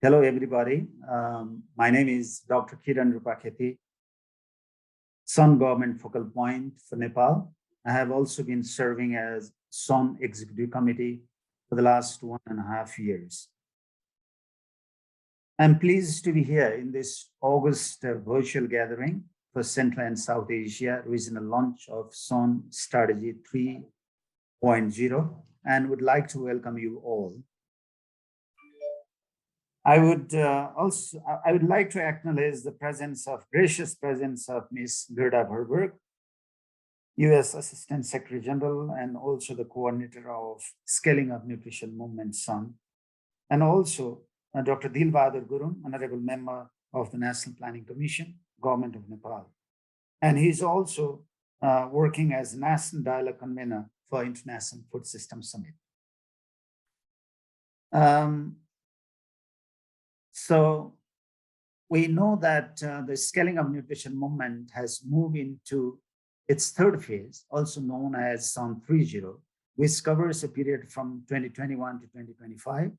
Hello, everybody. My name is Dr. Kiran Rupakhetee, Sun Government Focal Point for Nepal. I have also been serving as Sun Executive Committee for the last 1.5 years. I'm pleased to be here in this August virtual gathering for Central and South Asia regional launch of Sun Strategy 3.0 and would like to welcome you all. I would like to acknowledge the gracious presence of Ms. Gerda Verburg, U.S. Assistant Secretary General, and also the coordinator of Scaling of Nutrition Movement, SUN, and also Dr. Bahadur Gurung, Honorable Member of the National Planning Commission, Government of Nepal. And he's also working as National Dialogue Convenor for International Food System Summit. So we know that the Scaling of Nutrition movement has moved into its third phase, also known as SUN 3.0, which covers a period from 2021 to 2025.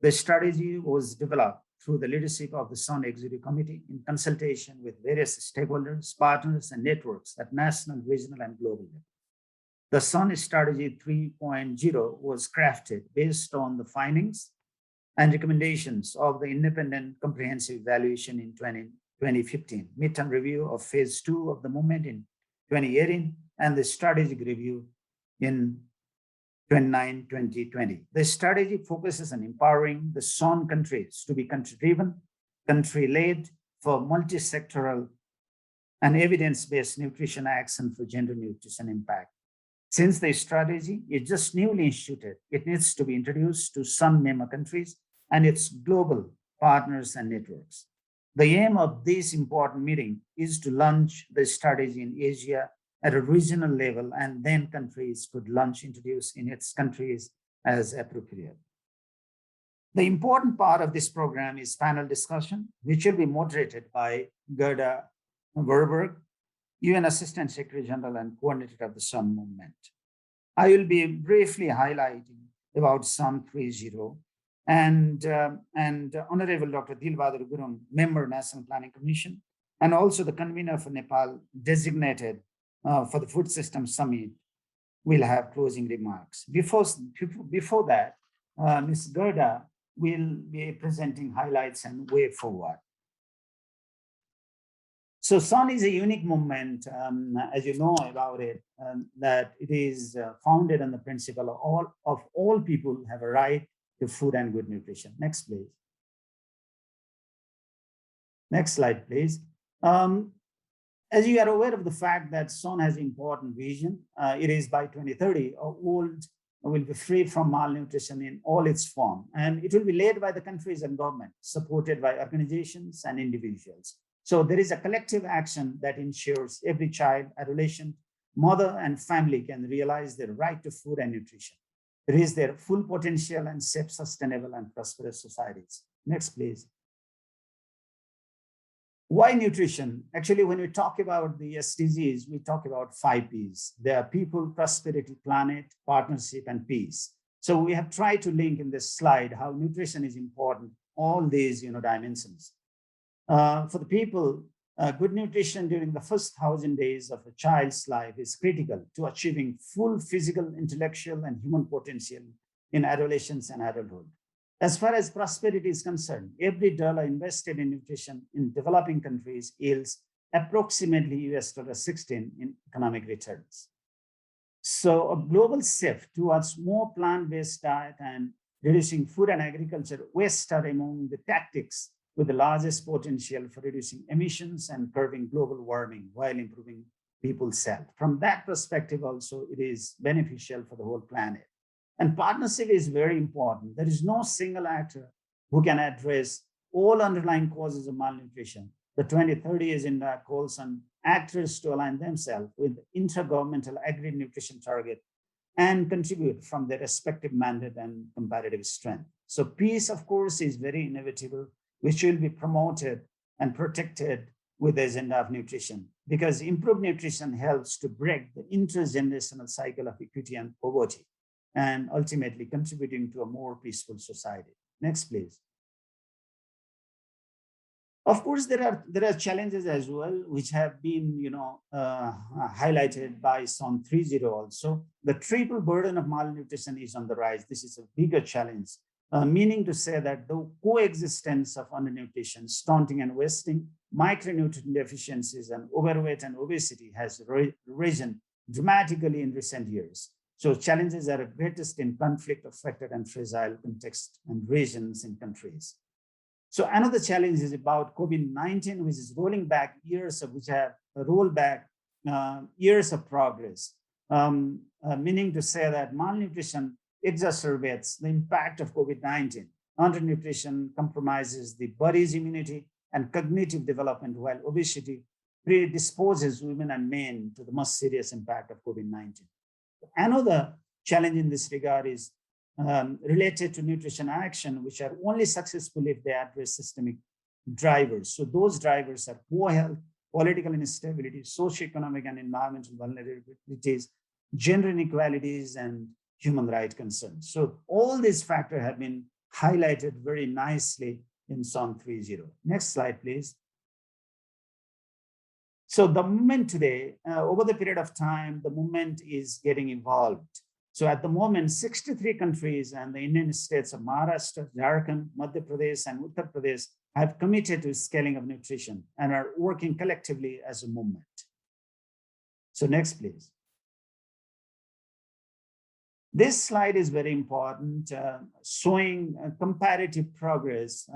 The strategy was developed through the leadership of the SUN Executive Committee in consultation with various stakeholders, partners, and networks at national, regional, and global level. The SUN Strategy 3.0 was crafted based on the findings and recommendations of the independent comprehensive evaluation in 2015, midterm review of phase 2 of the movement in 2018, and the strategic review in 2019-2020. The strategy focuses on empowering the SUN countries to be country-driven, country-led for multi-sectoral and evidence-based nutrition action for gender nutrition impact. Since the strategy is just newly instituted, it needs to be introduced to SUN member countries and its global partners and networks. The aim of this important meeting is to launch the strategy in Asia at a regional level, and then countries could introduce in its countries as appropriate. The important part of this program is panel discussion, which will be moderated by Gerda Verburg, UN Assistant Secretary General and Coordinator of the SUN movement. I will be briefly highlighting about SUN 3.0 and Honorable Dr. Bahadur Gurung, Member National Planning Commission, and also the convener for Nepal designated for the Food System Summit will have closing remarks. Before that, Ms. Gerda will be presenting highlights and way forward. So SUN is a unique movement, as you know about it, that it is founded on the principle of all people have a right to food and good nutrition. Next, please. Next slide, please. As you are aware of the fact that SUN has important vision, it is by 2030, world will be free from malnutrition in all its form, and it will be led by the countries and government, supported by organizations and individuals. So there is a collective action that ensures every child, adolescent, mother, and family can realize their right to food and nutrition, reach their full potential, and shape sustainable and prosperous societies. Next, please. Why nutrition? Actually, when we talk about the SDGs, we talk about 5 Ps. They are people, prosperity, planet, partnership, and peace. So we have tried to link in this slide how nutrition is important, all these dimensions. For the people, good nutrition during the first 1,000 days of a child's life is critical to achieving full physical, intellectual, and human potential in adolescence and adulthood. As far as prosperity is concerned, every dollar invested in nutrition in developing countries yields approximately $16 in economic returns. So a global shift towards more plant-based diet and reducing food and agriculture waste are among the tactics with the largest potential for reducing emissions and curbing global warming while improving people's health. From that perspective also, it is beneficial for the whole planet. And partnership is very important. There is no single actor who can address all underlying causes of malnutrition. The 2030 Agenda calls on actors to align themselves with the intergovernmental agreed nutrition target and contribute from their respective mandate and comparative strength. So peace, of course, is very inevitable, which will be promoted and protected with the agenda of nutrition, because improved nutrition helps to break the intergenerational cycle of equity and poverty, and ultimately contributing to a more peaceful society. Next, please. Of course, there are challenges as well, which have been highlighted by SON 3.0 also. The triple burden of malnutrition is on the rise. This is a bigger challenge, meaning to say that the coexistence of undernutrition, stunting and wasting, micronutrient deficiencies, and overweight and obesity has risen dramatically in recent years. So challenges are greatest in conflict-affected and fragile contexts and regions in countries. So another challenge is about COVID-19, which is rolling back years of which have rolled back years of progress, meaning to say that malnutrition exacerbates the impact of COVID-19. Undernutrition compromises the body's immunity and cognitive development, while obesity predisposes women and men to the most serious impact of COVID-19. Another challenge in this regard is related to nutrition action, which are only successful if they address systemic drivers. So those drivers are poor health, political instability, socioeconomic and environmental vulnerabilities, gender inequalities, and human rights concerns. So all these factors have been highlighted very nicely in SON 3.0. Next slide, please. So the movement today, over the period of time, the movement is getting evolved. So at the moment, 63 countries and the Indian states of Maharashtra, Jharkhand, Madhya Pradesh, and Uttar Pradesh have committed to scaling of nutrition and are working collectively as a movement. So next, please. This slide is very important, showing comparative progress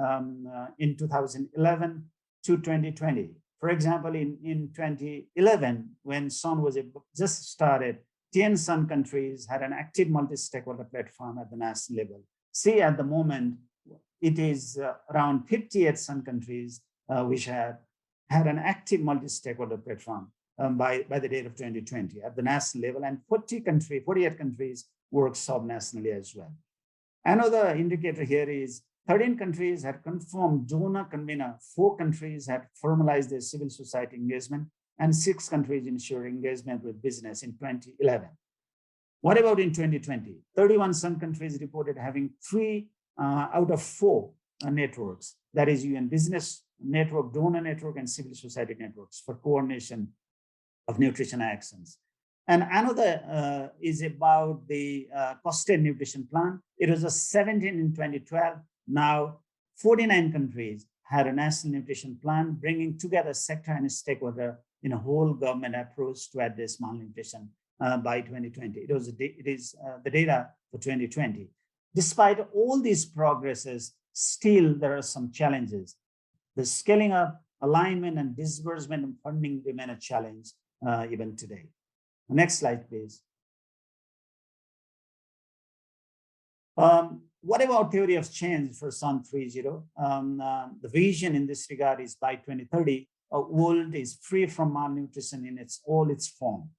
in 2011 to 2020. For example, in 2011, when SON was just started, 10 SON countries had an active multi-stakeholder platform at the national level. See, at the moment, it is around 58 SON countries which had an active multi-stakeholder platform by the date of 2020 at the national level, and 48 countries work sub-nationally as well. Another indicator here is 13 countries had confirmed donor convener, 4 countries had formalized their civil society engagement, and 6 countries ensured engagement with business in 2011. What about in 2020? 31 SON countries reported having 3 out of 4 networks, that is UN Business Network, Donor Network, and Civil Society networks for coordination of nutrition actions. And another is about the costed nutrition plan. It was a 17 in 2012. Now, 49 countries had a national nutrition plan, bringing together sector and stakeholder in a whole government approach to address malnutrition by 2020. It is the data for 2020. Despite all these progresses, still there are some challenges. The scaling up, alignment, and disbursement of funding remain a challenge even today. Next slide, please. What about theory of change for SON 3.0? The vision in this regard is by 2030, a world is free from malnutrition in all its form.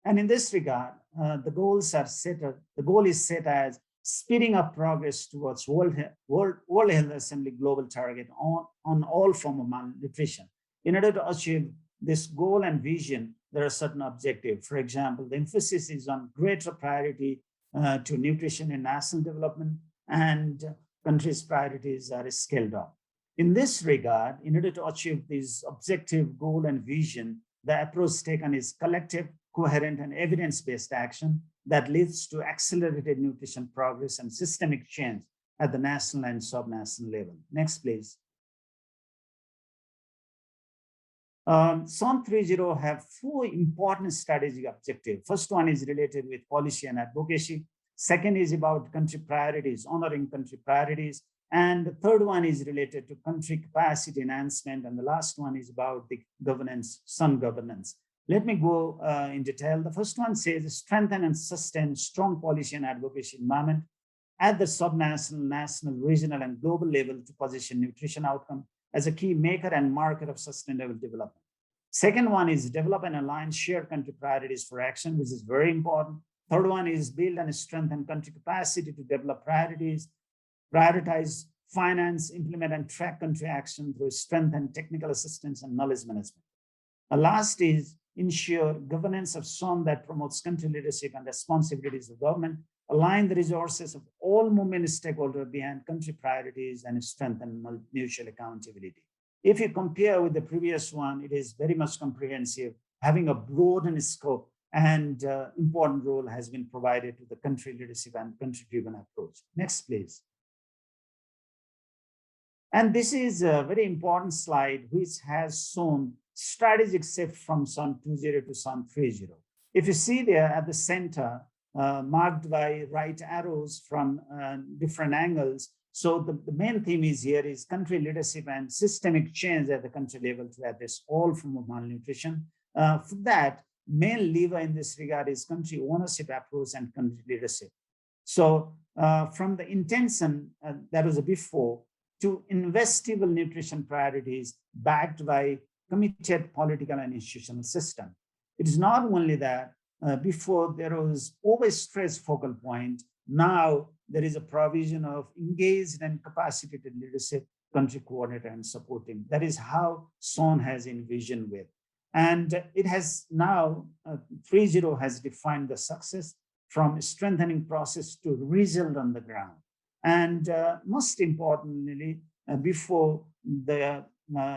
And in this regard, the goal is set as speeding up progress towards World Health Assembly global target on all form of malnutrition. In order to achieve this goal and vision, there are certain objectives. For example, the emphasis is on greater priority to nutrition in national development, and countries' priorities are scaled up. In this regard, in order to achieve this objective, goal, and vision, the approach taken is collective, coherent, and evidence-based action that leads to accelerated nutrition progress and systemic change at the national and sub-national level. Next, please. SON 3.0 have 4 important strategic objectives. First one is related with policy and advocacy. Second is about country priorities, honoring country priorities. And the third one is related to country capacity enhancement. And the last one is about the governance, SON governance. Let me go in detail. The first one says strengthen and sustain strong policy and advocacy environment at the subnational, national, regional, and global level to position nutrition outcome as a key maker and marker of sustainable development. Second one is develop and align shared country priorities for action, which is very important. Third one is build and strengthen country capacity to develop priorities, prioritize, finance, implement, and track country action through strength and technical assistance and knowledge management. The last is ensure governance of SON that promotes country leadership and responsibilities of government, align the resources of all movement stakeholders behind country priorities, and strengthen mutual accountability. If you compare with the previous one, it is very much comprehensive, having a broadened scope, and important role has been provided to the country leadership and country-driven approach. Next, please. And this is a very important slide, which has shown strategic shift from SON 2.0 to SON 3.0. If you see there at the center, marked by right arrows from different angles, so the main theme is here is country leadership and systemic change at the country level to address all forms of malnutrition. For that, main lever in this regard is country ownership approach and country leadership. So from the intention that was before to investable nutrition priorities backed by committed political and institutional system. It is not only that before there was always stress focal point. Now there is a provision of engaged and capacitated leadership, country coordinator and supporting. That is how SON has envisioned with. And it has now, 3.0 has defined the success from strengthening process to result on the ground. And most importantly, before the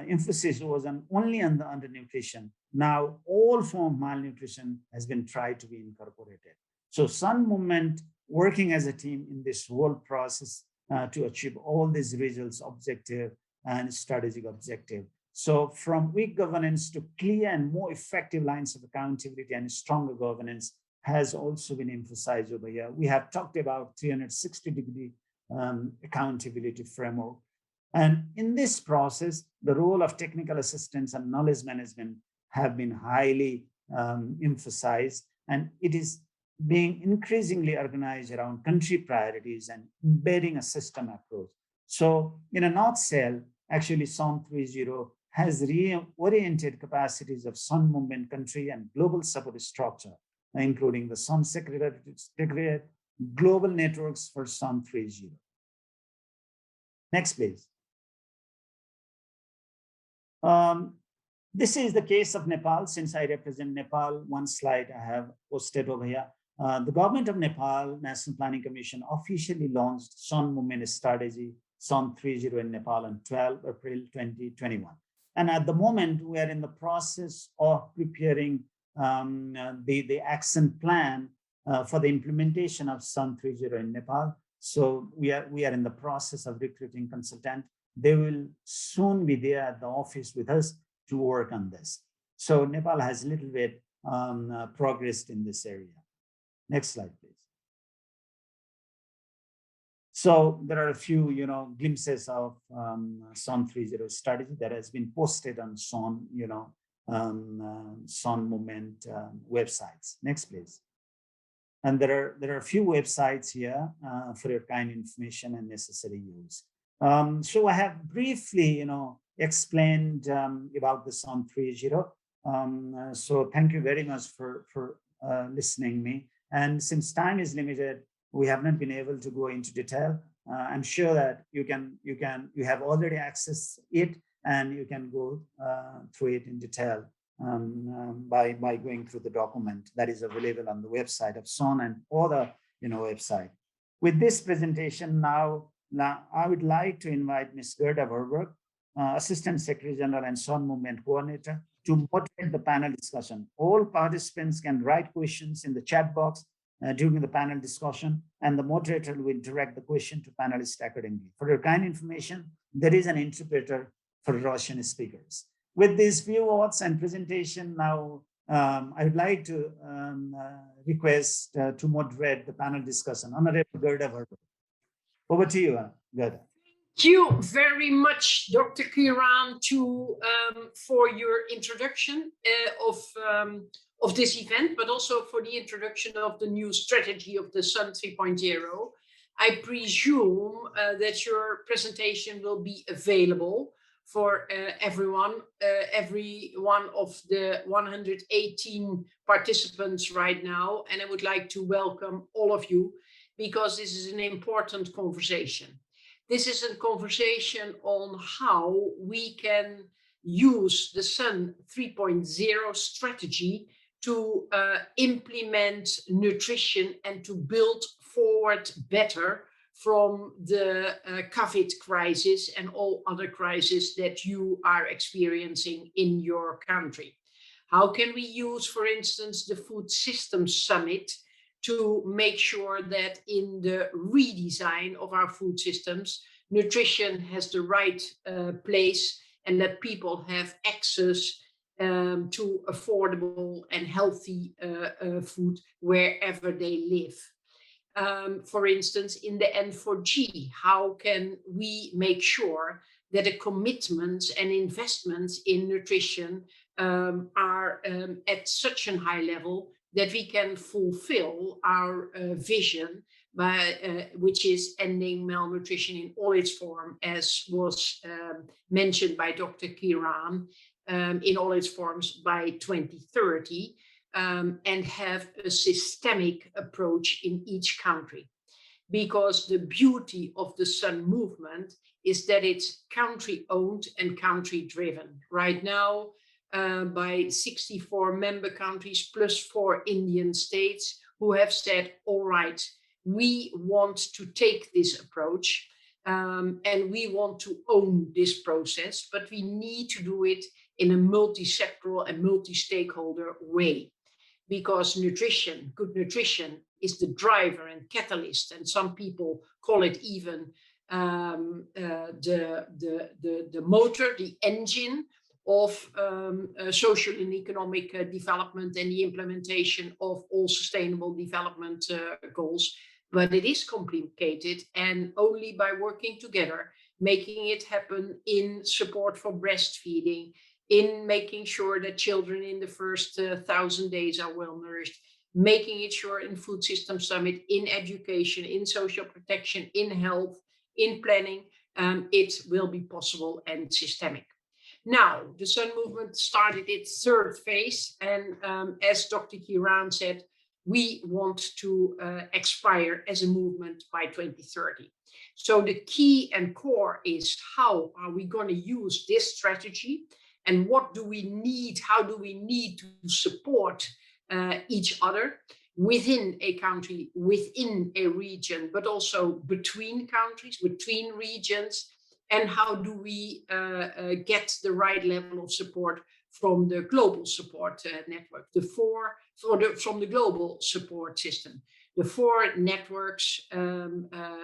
emphasis was only on the undernutrition. Now all form of malnutrition has been tried to be incorporated. So SON movement working as a team in this whole process to achieve all these results, objective and strategic objective. So from weak governance to clear and more effective lines of accountability and stronger governance has also been emphasized over here. We have talked about 360-degree accountability framework. And in this process, the role of technical assistance and knowledge management have been highly emphasized, and it is being increasingly organized around country priorities and embedding a system approach. So in a nutshell, actually SON 3.0 has reoriented capacities of SON movement country and global support structure, including the SON Secretariat, global networks for SON 3.0. Next, please. This is the case of Nepal. Since I represent Nepal, one slide I have posted over here. The government of Nepal, National Planning Commission, officially launched SON movement strategy, SON 3.0 in Nepal on 12 April 2021. And at the moment, we are in the process of preparing the action plan for the implementation of SON 3.0 in Nepal. So we are in the process of recruiting consultant. They will soon be there at the office with us to work on this. So Nepal has a little bit progressed in this area. Next slide, please. So there are a few, glimpses of SON 3.0 strategy that has been posted on SON, SON movement websites. Next, please. And there are a few websites here for your kind information and necessary use. So I have briefly, explained about the SON 3.0. So thank you very much for listening me. And since time is limited, we have not been able to go into detail. I'm sure that you have already accessed it, and you can go through it in detail by going through the document that is available on the website of SON and other website. With this presentation now I would like to invite Ms. Gerda Verburg, Assistant Secretary General and SON Movement Coordinator, to moderate the panel discussion. All participants can write questions in the chat box during the panel discussion, and the moderator will direct the question to panelists accordingly. For your kind information, there is an interpreter for Russian speakers. With these few words and presentation now, I would like to request to moderate the panel discussion. Honorable Gerda Verburg. Over to you, Gerda. Thank you very much, Dr. Kiran, for your introduction of this event, but also for the introduction of the new strategy of the SON 3.0. I presume that your presentation will be available for every one of the 118 participants right now. And I would like to welcome all of you, because this is an important conversation. This is a conversation on how we can use the SON 3.0 strategy to implement nutrition and to build forward better from the COVID crisis and all other crises that you are experiencing in your country? How can we use, for instance, the Food Systems Summit to make sure that in the redesign of our food systems, nutrition has the right place and that people have access to affordable and healthy food wherever they live? For instance, in the N4G, how can we make sure that the commitments and investments in nutrition are at such a high level that we can fulfill our vision, which is ending malnutrition in all its form, as was mentioned by Dr. Kiran, in all its forms by 2030. And have a systemic approach in each country. Because the beauty of the Sun movement is that it's country-owned and country-driven. Right now, by 64 member countries plus 4 Indian states who have said, all right, we want to take this approach and we want to own this process, but we need to do it in a multi-sectoral and multi-stakeholder way. Because nutrition, good nutrition, is the driver and catalyst, and some people call it even the motor, the engine of social and economic development and the implementation of all sustainable development goals. But it is complicated, and only by working together, making it happen in support for breastfeeding, in making sure that children in the first 1,000 days are well nourished, making it sure in Food Systems Summit, in education, in social protection, in health, in planning, it will be possible and systemic. Now, the Sun movement started its third phase, and as Dr. Kiran said, we want to expire as a movement by 2030. So the key and core is, how are we going to use this strategy? And what do we need? How do we need to support each other within a country, within a region, but also between countries, between regions? And how do we get the right level of support from the global support network, from the global support system? The 4 networks,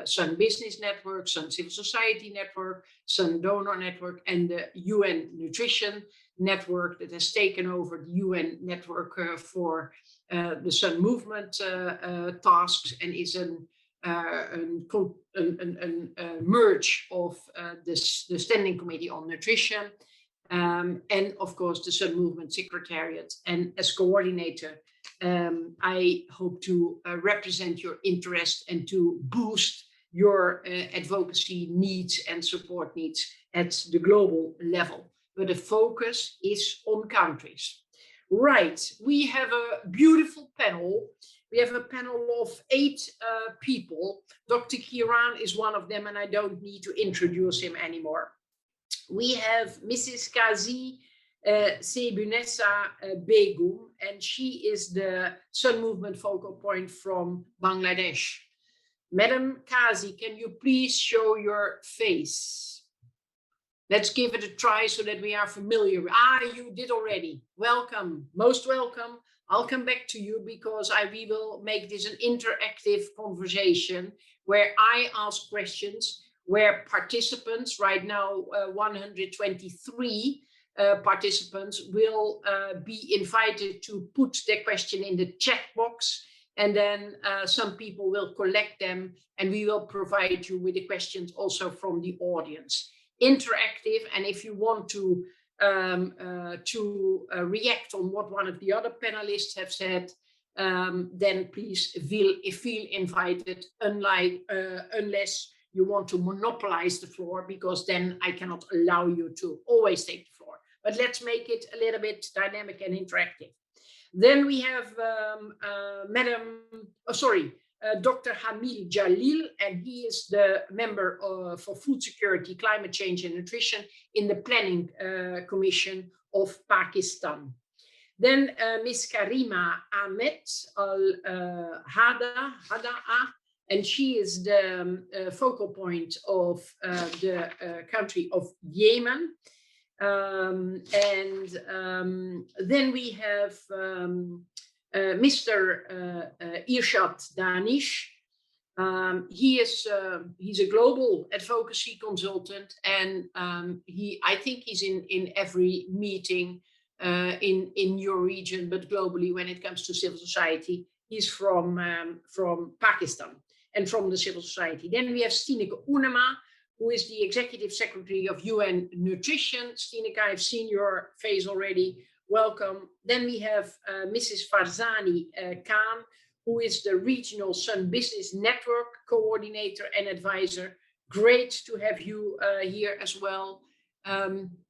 Sun Business Network, Sun Civil Society Network, Sun Donor Network, and the UN Nutrition Network that has taken over the UN network for the Sun movement tasks, and is a merge of the Standing Committee on Nutrition, and of course the Sun Movement Secretariat. And as coordinator, I hope to represent your interest and to boost your advocacy needs and support needs at the global level. But the focus is on countries. Right, we have a beautiful panel. We have a panel of 8 people. Dr. Kiran is one of them, and I don't need to introduce him anymore. We have Mrs. Kazi Sebunessa Begum, and she is the Sun Movement focal point from Bangladesh. Madam Kazi, can you please show your face? Let's give it a try so that we are familiar. You did already. Welcome, most welcome. I'll come back to you because we will make this an interactive conversation where I ask questions, where participants, right now 123 participants, will be invited to put their question in the chat box, and then some people will collect them, and we will provide you with the questions also from the audience. Interactive, and if you want to react on what one of the other panelists have said, then please feel invited, unless you want to monopolize the floor, because then I cannot allow you to always take the floor. But let's make it a little bit dynamic and interactive. Then we have Dr. Hamil Jalil, and he is the member for Food Security, Climate Change and Nutrition in the Planning Commission of Pakistan. Then Ms. Karima Ahmed Al-Hada'a, and she is the focal point of the country of Yemen. Then we have Mr. Irshad Danish. He's a global advocacy consultant, and I think he's in every meeting in your region, but globally when it comes to civil society. He's from Pakistan and from the civil society. Then we have Stineke Unema, who is the Executive Secretary of UN Nutrition. Stineke, I've seen your face already. Welcome. Then we have Mrs. Farzani Khan, who is the Regional Sun Business Network Coordinator and Advisor. Great to have you here as well.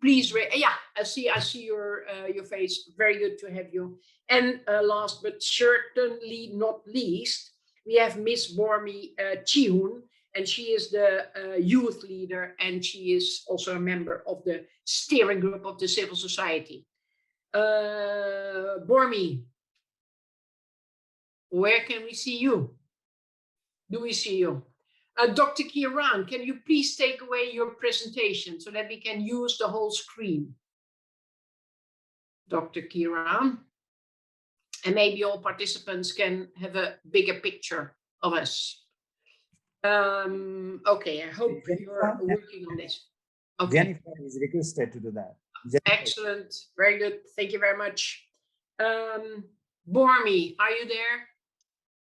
Please, yeah, I see your face. Very good to have you. And last but certainly not least, we have Miss Bormi Chihun, and she is the youth leader, and she is also a member of the steering group of the civil society. Bormi, where can we see you? Do we see you? Dr. Kiran, can you please take away your presentation so that we can use the whole screen? Dr. Kiran. And maybe all participants can have a bigger picture of us. Okay, I hope you're working on this. Okay. Jennifer is requested to do that. Jennifer. Excellent, very good. Thank you very much. Bormi, are you there?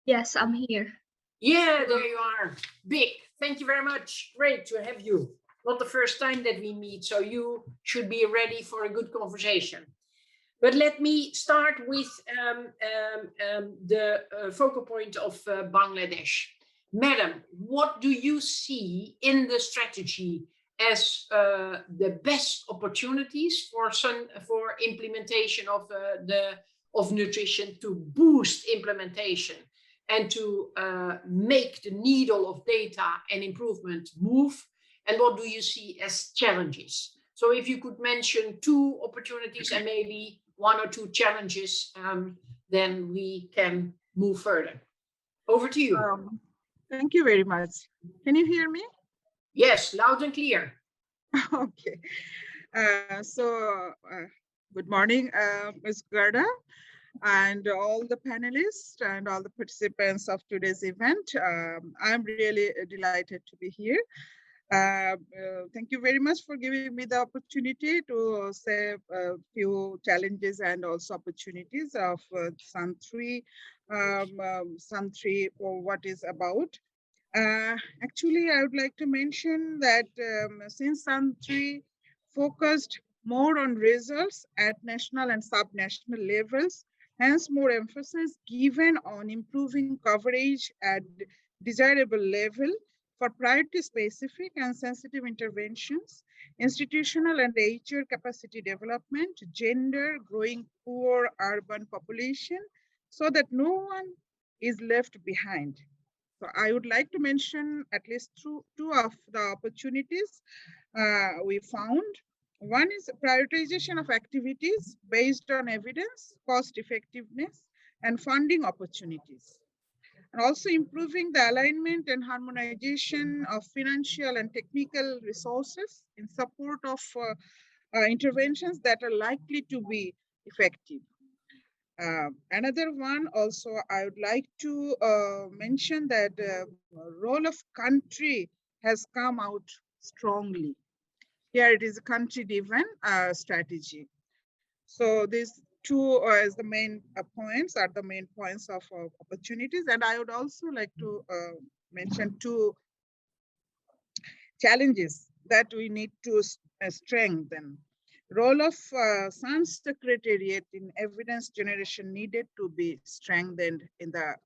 Yes, I'm here. Yeah, there you are. Big. Thank you very much. Great to have you. Not the first time that we meet, so you should be ready for a good conversation. But let me start with the focal point of Bangladesh. Madam, what do you see in the strategy as the best opportunities for implementation of nutrition, to boost implementation and to make the needle of data and improvement move? And what do you see as challenges? So if you could mention 2 opportunities and maybe 1 or 2 challenges, then we can move further. Over to you. Thank you very much. Can you hear me? Yes, loud and clear. Okay. Good morning, Ms. Gerda, and all the panelists and all the participants of today's event. I'm really delighted to be here. Thank you very much for giving me the opportunity to say a few challenges and also opportunities of Sun 3 or what is about. Actually, I would like to mention that since Sun 3 focused more on results at national and sub-national levels, hence more emphasis given on improving coverage at desirable level for priority-specific and sensitive interventions, institutional and HR capacity development, gender, growing poor urban population, so that no one is left behind. So I would like to mention at least 2 of the opportunities we found. One is prioritization of activities based on evidence, cost effectiveness, and funding opportunities. And also improving the alignment and harmonization of financial and technical resources in support of interventions that are likely to be effective. Another one also, I would like to mention that the role of country has come out strongly. Here it is a country-driven strategy. So these 2 as the main points are the main points of opportunities. And I would also like to mention 2 challenges that we need to strengthen. Role of Sun Secretariat in evidence generation needed to be strengthened in the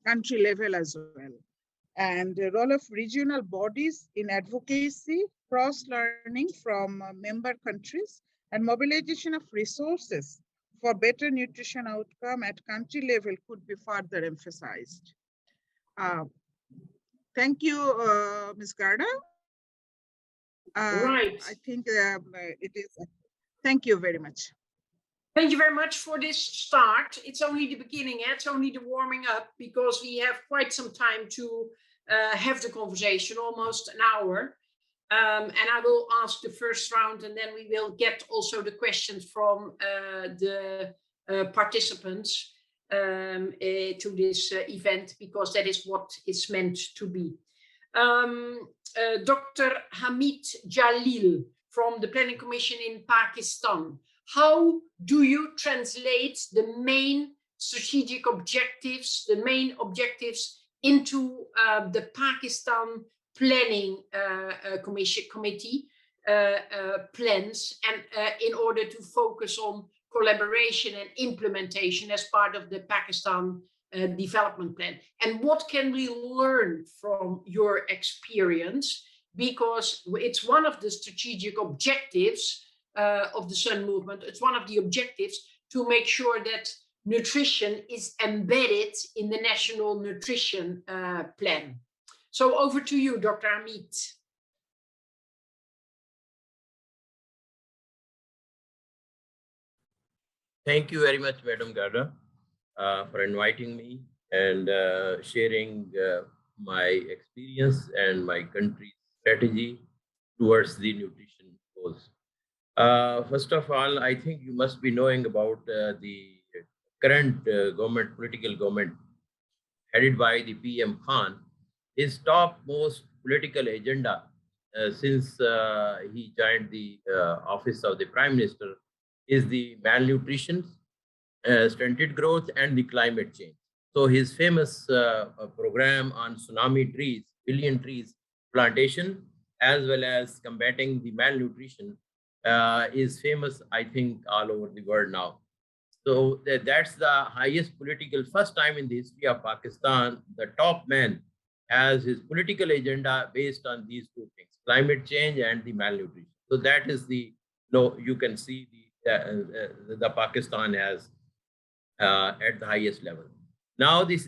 country level as well. And the role of regional bodies in advocacy, cross-learning from member countries, and mobilization of resources for better nutrition outcome at country level could be further emphasized. Thank you, Ms. Gerda. Right. I think it is. Thank you very much. Thank you very much for this start. It's only the beginning, it's only the warming up, because we have quite some time to have the conversation, almost an hour. And I will ask the first round, and then we will get also the questions from the participants to this event, because that is what it's meant to be. Dr. Hamid Jalil from the Planning Commission in Pakistan. How do you translate the main strategic objectives, the main objectives into the Pakistan Planning Committee plans, and in order to focus on collaboration and implementation as part of the Pakistan development plan? And what can we learn from your experience? Because it's one of the strategic objectives of the Sun Movement. It's one of the objectives to make sure that nutrition is embedded in the National Nutrition Plan. So over to you, Dr. Hamid. Thank you very much, Madam Gerda, for inviting me and sharing my experience and my country's strategy towards the nutrition goals. First of all, I think you must be knowing about the current political government headed by the PM Khan. His topmost political agenda since he joined the office of the Prime Minister is the malnutrition, stunted growth, and the climate change. So his famous program on tsunami trees, billion trees plantation, as well as combating the malnutrition, is famous, I think, all over the world now. So that's the highest political, first time in the history of Pakistan, the top man has his political agenda based on these two things, climate change and the malnutrition. So that is the, you can see the Pakistan has at the highest level. Now this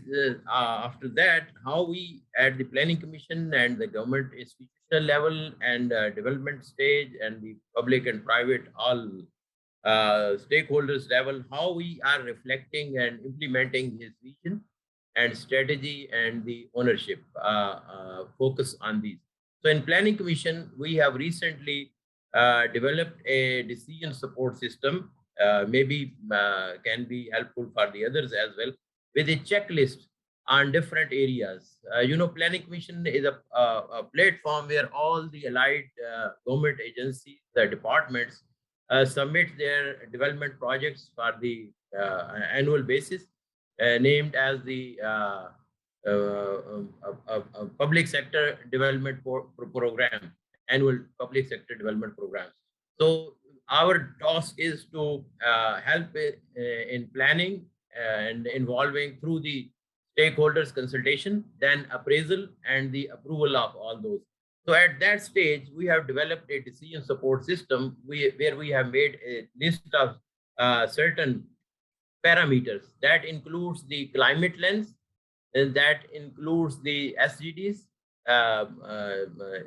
after that, how we at the Planning Commission and the government institutional level and development stage and the public and private all stakeholders level, how we are reflecting and implementing his vision and strategy and the ownership focus on these. So in Planning Commission, we have recently developed a decision support system, maybe can be helpful for the others as well, with a checklist on different areas. Planning Commission is a platform where all the allied government agencies, the departments, submit their development projects for the annual basis, named as the public sector development program, annual public sector development programs. So our task is to help in planning and involving through the stakeholders consultation, then appraisal and the approval of all those. So at that stage, we have developed a decision support system where we have made a list of certain parameters that includes the climate lens, and that includes the SDGs,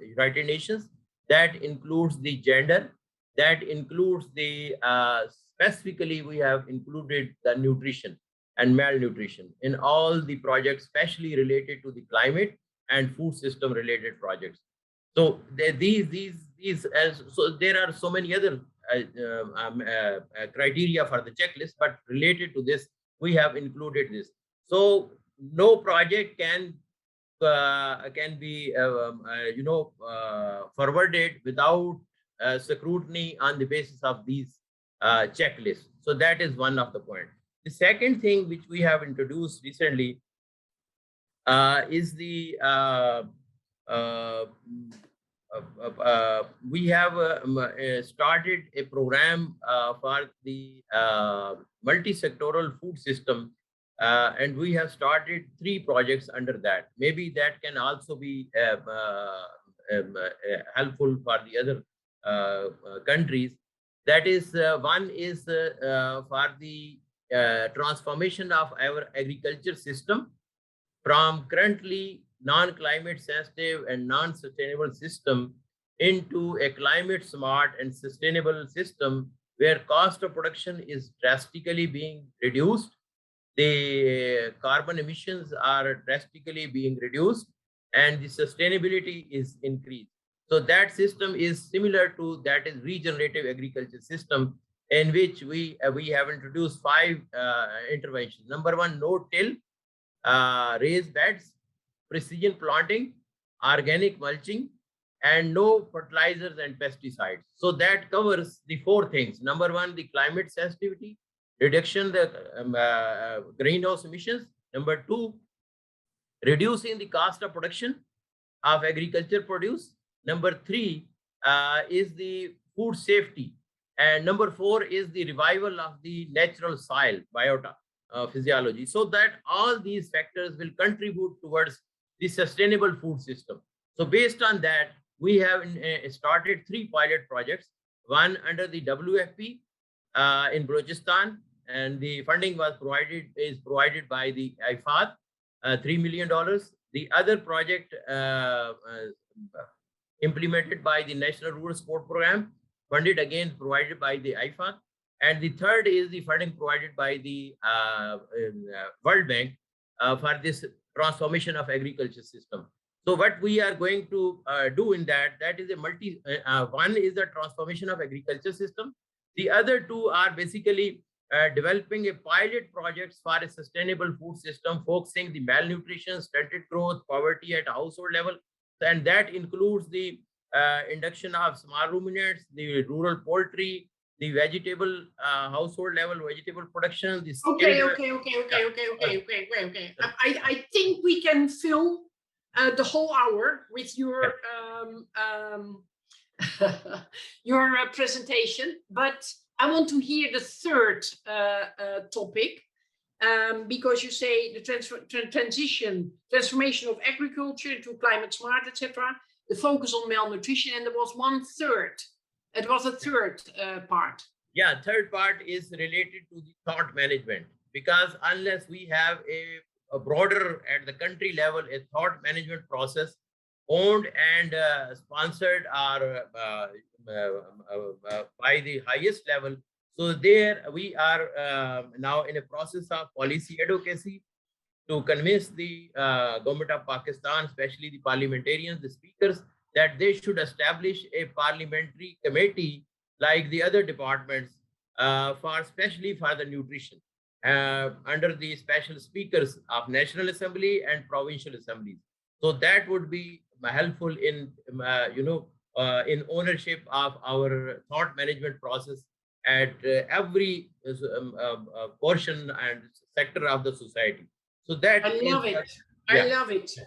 United Nations, that includes the gender, that includes the specifically we have included the nutrition and malnutrition in all the projects, especially related to the climate and food system related projects. So so there are so many other criteria for the checklist, but related to this, we have included this. So no project can be forwarded without scrutiny on the basis of these checklists. So that is one of the points. The second thing which we have introduced recently is the we have started a program for the multi-sectoral food system, and we have started 3 projects under that. Maybe that can also be helpful for the other countries. That is, one is for the transformation of our agriculture system from currently non-climate sensitive and non-sustainable system into a climate smart and sustainable system where cost of production is drastically being reduced, the carbon emissions are drastically being reduced, and the sustainability is increased. So that system is similar to that is regenerative agriculture system, in which we have introduced 5 interventions. Number 1, no-till, raised beds, precision planting, organic mulching, and no fertilizers and pesticides. So that covers the 4 things. Number 1, the climate sensitivity, reduction the greenhouse emissions. Number 2, reducing the cost of production of agriculture produce. Number 3 is the food safety. And number 4 is the revival of the natural soil biota physiology. So that all these factors will contribute towards the sustainable food system. So based on that, we have started 3 pilot projects, one under the WFP in Balochistan, and the funding is provided by the IFAD, $3 million. The other project implemented by the National Rural Support Program, funded again, provided by the IFAD. And the third is the funding provided by the World Bank for this transformation of agriculture system. So what we are going to do in that is a one is the transformation of agriculture system. The other 2 are basically developing a pilot projects for a sustainable food system, focusing the malnutrition, stunted growth, poverty at a household level. And that includes the induction of small ruminants, the rural poultry, the vegetable household level vegetable production. Okay. I think we can fill the whole hour with your your presentation, but I want to hear the third topic, because you say the transformation of agriculture into climate smart, etc. The focus on malnutrition, and there was one third. It was a third part. Yeah, third part is related to the thought management, because unless we have a broader at the country level, a thought management process owned and sponsored or by the highest level. So there we are now in a process of policy advocacy to convince the government of Pakistan, especially the parliamentarians, the speakers, that they should establish a parliamentary committee like the other departments especially for the nutrition under the special speakers of National Assembly and provincial assemblies. So that would be helpful in in ownership of our thought management process at every portion and sector of the society. So that I love it. Yeah.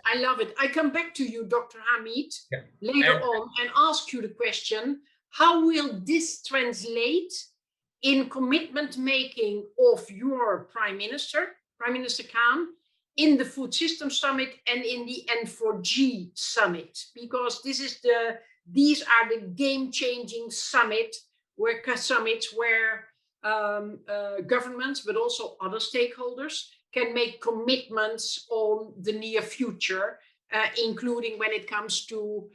I love it. I come back to you, Dr. Hamid, later on and ask you the question, how will this translate in commitment making of your Prime Minister Khan, in the Food System Summit and in the N4G Summit? Because these are the game-changing summits where governments, but also other stakeholders, can make commitments on the near future, including when it comes to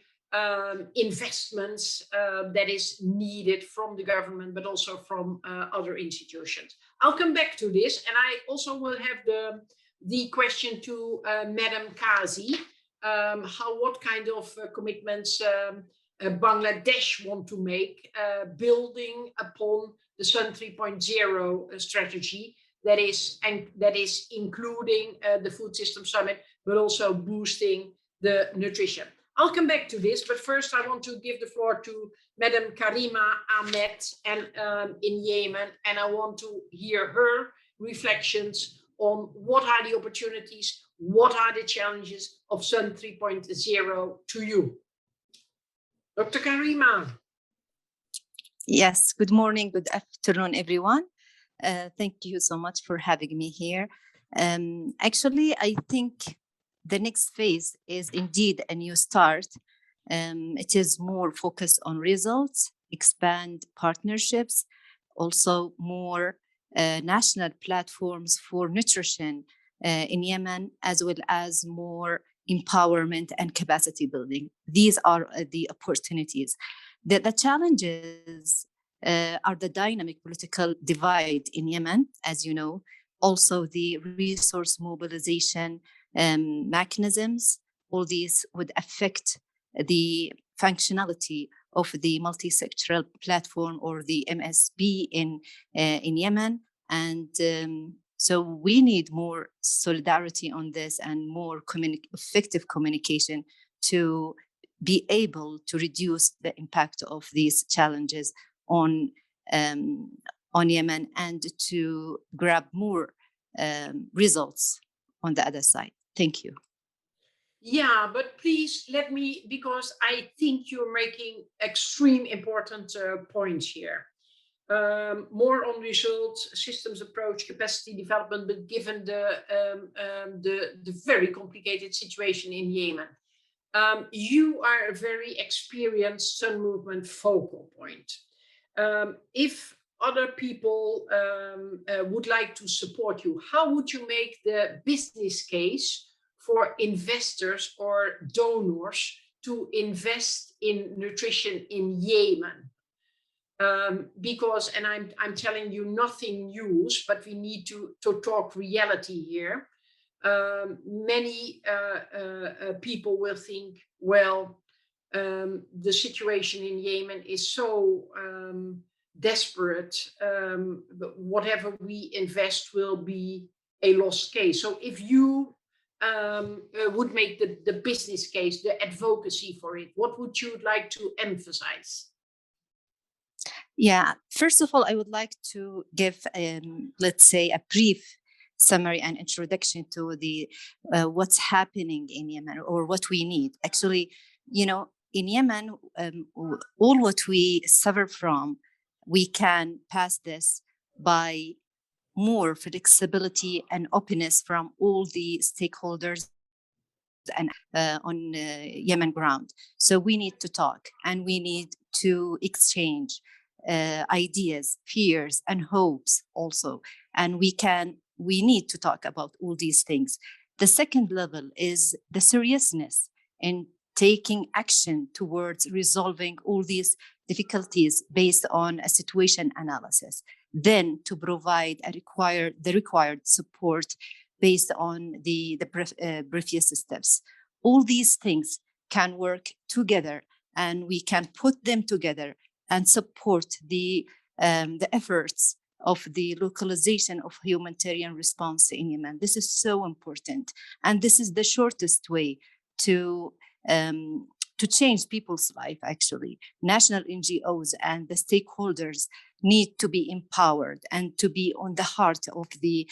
investments that is needed from the government, but also from other institutions. I'll come back to this, and I also will have the question to Madam Kazi, what kind of commitments Bangladesh want to make, building upon the Sun 3.0 strategy that is including the Food System Summit, but also boosting the nutrition. I'll come back to this, but first I want to give the floor to Madam Karima Ahmed in Yemen, and I want to hear her reflections on what are the opportunities, what are the challenges of Sun 3.0 to you. Dr. Karima. Yes, good morning, good afternoon, everyone. Thank you so much for having me here. Actually, I think the next phase is indeed a new start. It is more focused on results, expand partnerships, also more national platforms for nutrition in Yemen, as well as more empowerment and capacity building. These are the opportunities. The challenges are the dynamic political divide in Yemen, as you know, also the resource mobilization mechanisms. All these would affect the functionality of the multi-sectoral platform or the MSP in Yemen. And so we need more solidarity on this and more effective communication to be able to reduce the impact of these challenges on Yemen and to grab more results on the other side. Thank you. Yeah, but please let me, because I think you're making extreme important points here. More on results, systems approach, capacity development, but given the very complicated situation in Yemen. You are a very experienced Sun Movement focal point. If other people would like to support you, how would you make the business case for investors or donors to invest in nutrition in Yemen? Because, and I'm telling you nothing news, but we need to talk reality here. Many people will think, well, the situation in Yemen is so desperate, whatever we invest will be a lost case. So if you would make the business case, the advocacy for it, what would you like to emphasize? Yeah, first of all, I would like to give, let's say, a brief summary and introduction to the what's happening in Yemen or what we need. Actually, you know, in Yemen, all what we suffer from, we can pass this by more flexibility and openness from all the stakeholders and on Yemen ground. So we need to talk and we need to exchange ideas, fears, and hopes also. And we need to talk about all these things. The second level is the seriousness in taking action towards resolving all these difficulties based on a situation analysis. Then to provide the required support based on the previous steps. All these things can work together and we can put them together and support the efforts of the localization of humanitarian response in Yemen. This is so important. And this is the shortest way to change people's life, actually. National NGOs and the stakeholders need to be empowered and to be on the heart of the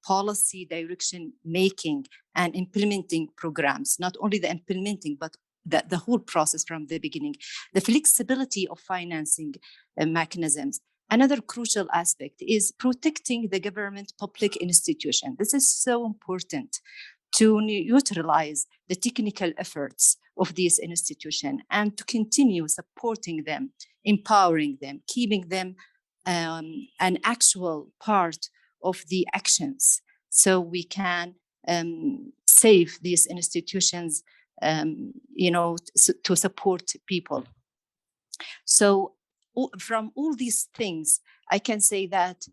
policy direction making and implementing programs, not only the implementing, but the whole process from the beginning. The flexibility of financing mechanisms. Another crucial aspect is protecting the government public institution. This is so important to utilize the technical efforts of these institutions and to continue supporting them, empowering them, keeping them an actual part of the actions so we can save these institutions, to support people. So from all these things, I can say that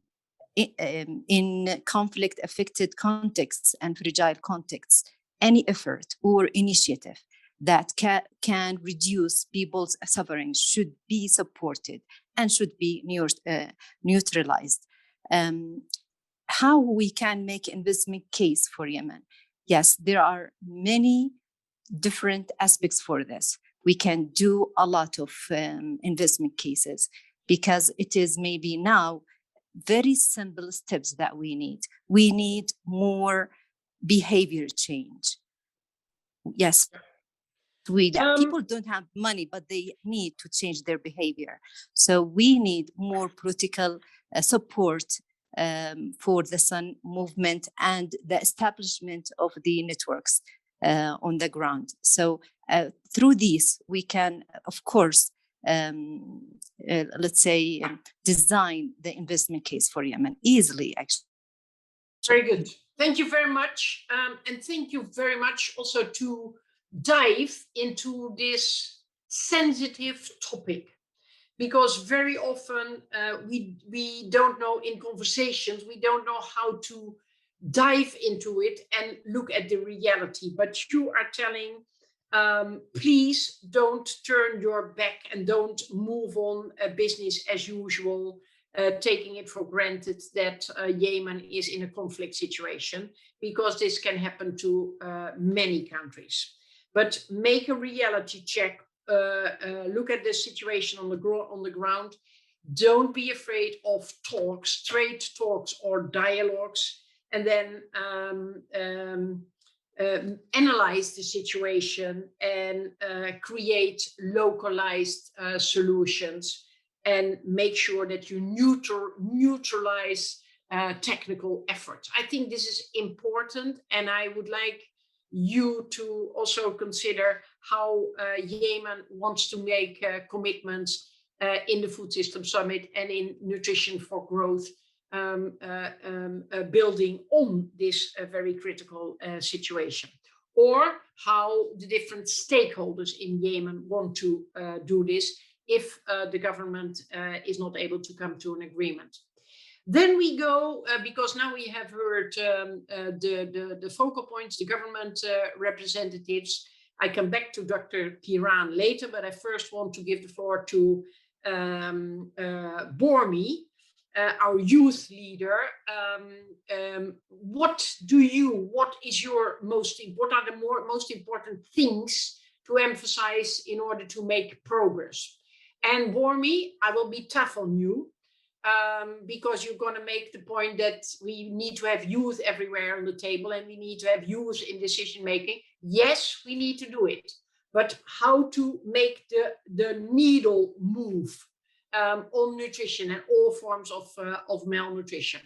in conflict-affected contexts and fragile contexts, any effort or initiative that can reduce people's suffering should be supported and should be neutralized. How we can make investment case for Yemen? Yes, there are many different aspects for this. We can do a lot of investment cases because it is maybe now very simple steps that we need. We need more behavior change. Yes, people don't have money, but they need to change their behavior. So we need more political support for the Sun movement and the establishment of the networks on the ground. So through these, we can, of course, let's say, design the investment case for Yemen easily, actually. Very good. Thank you very much. And thank you very much also to dive into this sensitive topic, because very often we don't know in conversations, we don't know how to dive into it and look at the reality. But you are telling, please don't turn your back and don't move on business as usual, taking it for granted that Yemen is in a conflict situation, because this can happen to many countries. But make a reality check, look at the situation on the ground. Don't be afraid of talks, trade talks or dialogues, and then analyze the situation and create localized solutions, and make sure that you neutralize technical efforts. I think this is important, and I would like you to also consider how Yemen wants to make commitments in the Food System Summit and in Nutrition for Growth, building on this very critical situation, or how the different stakeholders in Yemen want to do this if the government is not able to come to an agreement. Then we go, because now we have heard the focal points, the government representatives. I come back to Dr. Kiran later, but I first want to give the floor to Bormi, our youth leader. What are the most important things to emphasize in order to make progress? And Bormi, I will be tough on you, because you're going to make the point that we need to have youth everywhere on the table, and we need to have youth in decision making. Yes, we need to do it, but how to make the needle move on nutrition and all forms of malnutrition.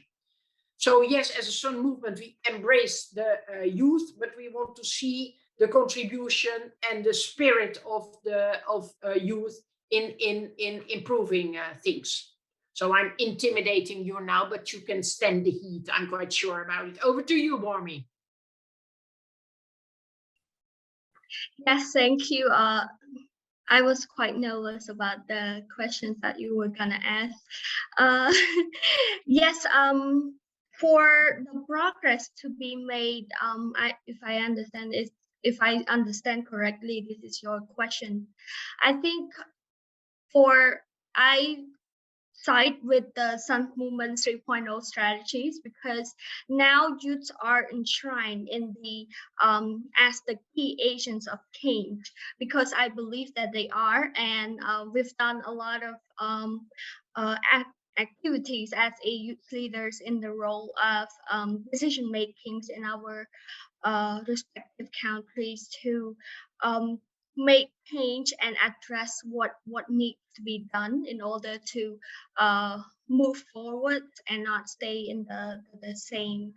So yes, as a Sun movement, we embrace the youth, but we want to see the contribution and the spirit of youth in improving things. So I'm intimidating you now, but you can stand the heat. I'm quite sure about it. Over to you, Bormi. Yes, thank you. I was quite nervous about the questions that you were gonna ask. Yes, for the progress to be made, if I understand correctly, this is your question. I think I side with the Sun Movement 3.0 strategies, because now youths are enshrined in the as the key agents of change, because I believe that they are, and we've done a lot of activities as a youth leaders in the role of decision makings in our respective countries to make change and address what needs to be done in order to move forward and not stay in the same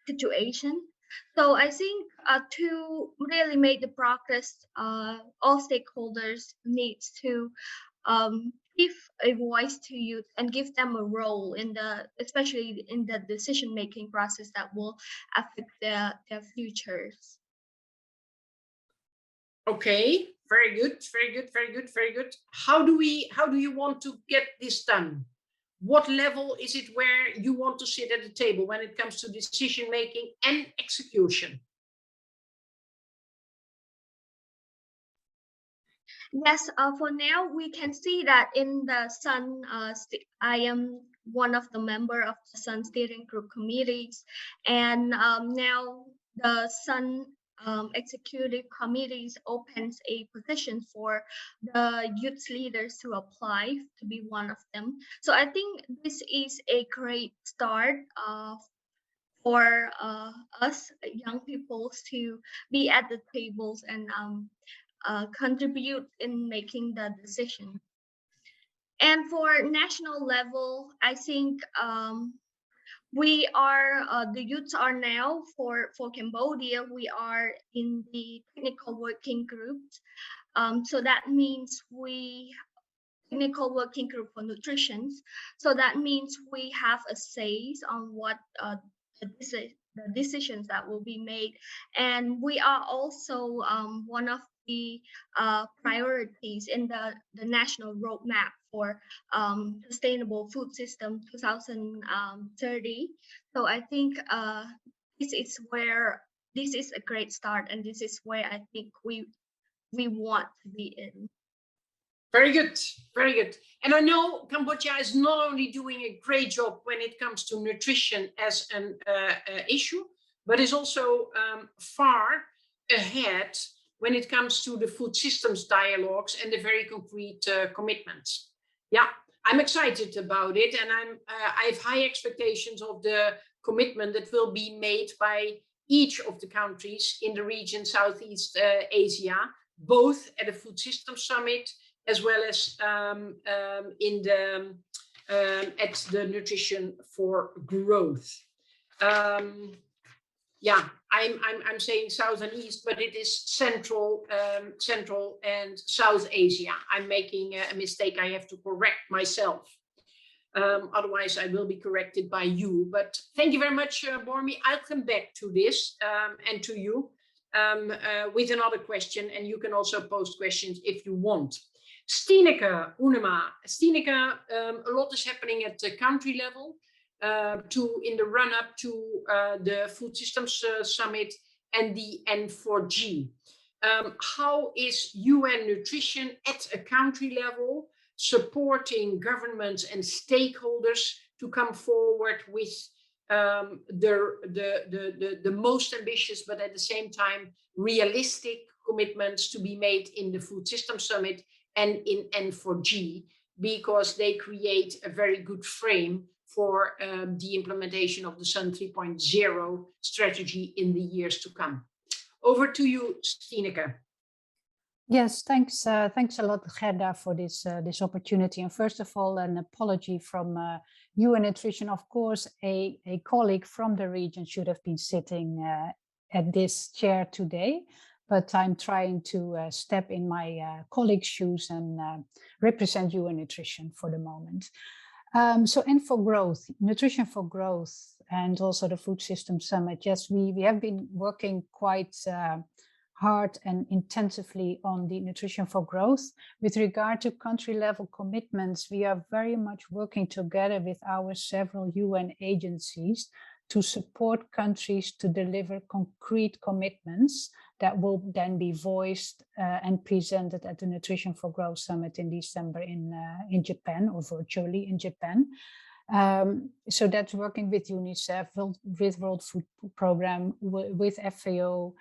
situation. So I think to really make the progress, all stakeholders needs to give a voice to youth and give them a role especially in the decision making process that will affect their futures. Okay, very good, very good, very good, very good. How do you want to get this done? What level is it where you want to sit at the table when it comes to decision making and execution? Yes, for now we can see that in the Sun, I am one of the member of the Sun steering group committees, and now the Sun executive committees opens a position for the youth leaders to apply to be one of them. So I think this is a great start for us young people to be at the tables and contribute in making the decision. And for national level, I think we are the youths are now for Cambodia. We are in the technical working groups. So that means technical working group for nutrition. So that means we have a say on what the decisions that will be made. And we are also one of the priorities in the national roadmap for sustainable food system 2030. So I think this is a great start, and this is where I think we want to be in. Very good, very good. And I know Cambodia is not only doing a great job when it comes to nutrition as an issue, but is also far ahead when it comes to the food systems dialogues and the very concrete commitments. Yeah, I'm excited about it, and I have high expectations of the commitment that will be made by each of the countries in the region Southeast Asia, both at the Food Systems Summit as well as at the Nutrition for Growth. Yeah, I'm saying South and East, but it is Central and South Asia. I'm making a mistake. I have to correct myself. Otherwise, I will be corrected by you. But thank you very much, Bormi. I'll come back to this and to you with another question, and you can also post questions if you want. Stineke Unema. Stineke, a lot is happening at the country level in the run-up to the Food Systems Summit and the N4G. How is UN nutrition at a country level supporting governments and stakeholders to come forward with the most ambitious, but at the same time realistic commitments to be made in the Food Systems Summit and in N4G, because they create a very good frame for the implementation of the Sun 3.0 strategy in the years to come. Over to you, Stineke. Yes, thanks. Thanks a lot, Gerda, for this opportunity. And first of all, an apology from UN Nutrition. Of course, a colleague from the region should have been sitting at this chair today, but I'm trying to step in my colleague's shoes and represent UN Nutrition for the moment. So, and for growth, nutrition for growth, and also the Food System Summit. Yes, we have been working quite hard and intensively on the nutrition for growth. With regard to country level commitments, we are very much working together with our several UN agencies to support countries to deliver concrete commitments that will then be voiced and presented at the Nutrition for Growth Summit in December in Japan, or virtually in Japan. So that's working with UNICEF, with World Food Programme, with FAO.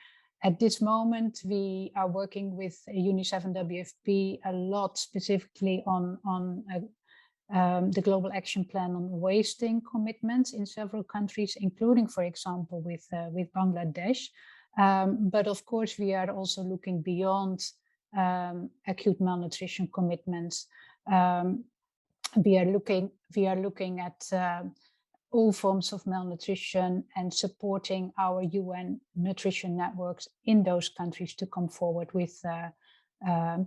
At this moment, we are working with UNICEF and WFP a lot, specifically on the Global Action Plan on wasting commitments in several countries, including, for example, with Bangladesh. But of course, we are also looking beyond acute malnutrition commitments. We are looking at all forms of malnutrition and supporting our UN nutrition networks in those countries to come forward with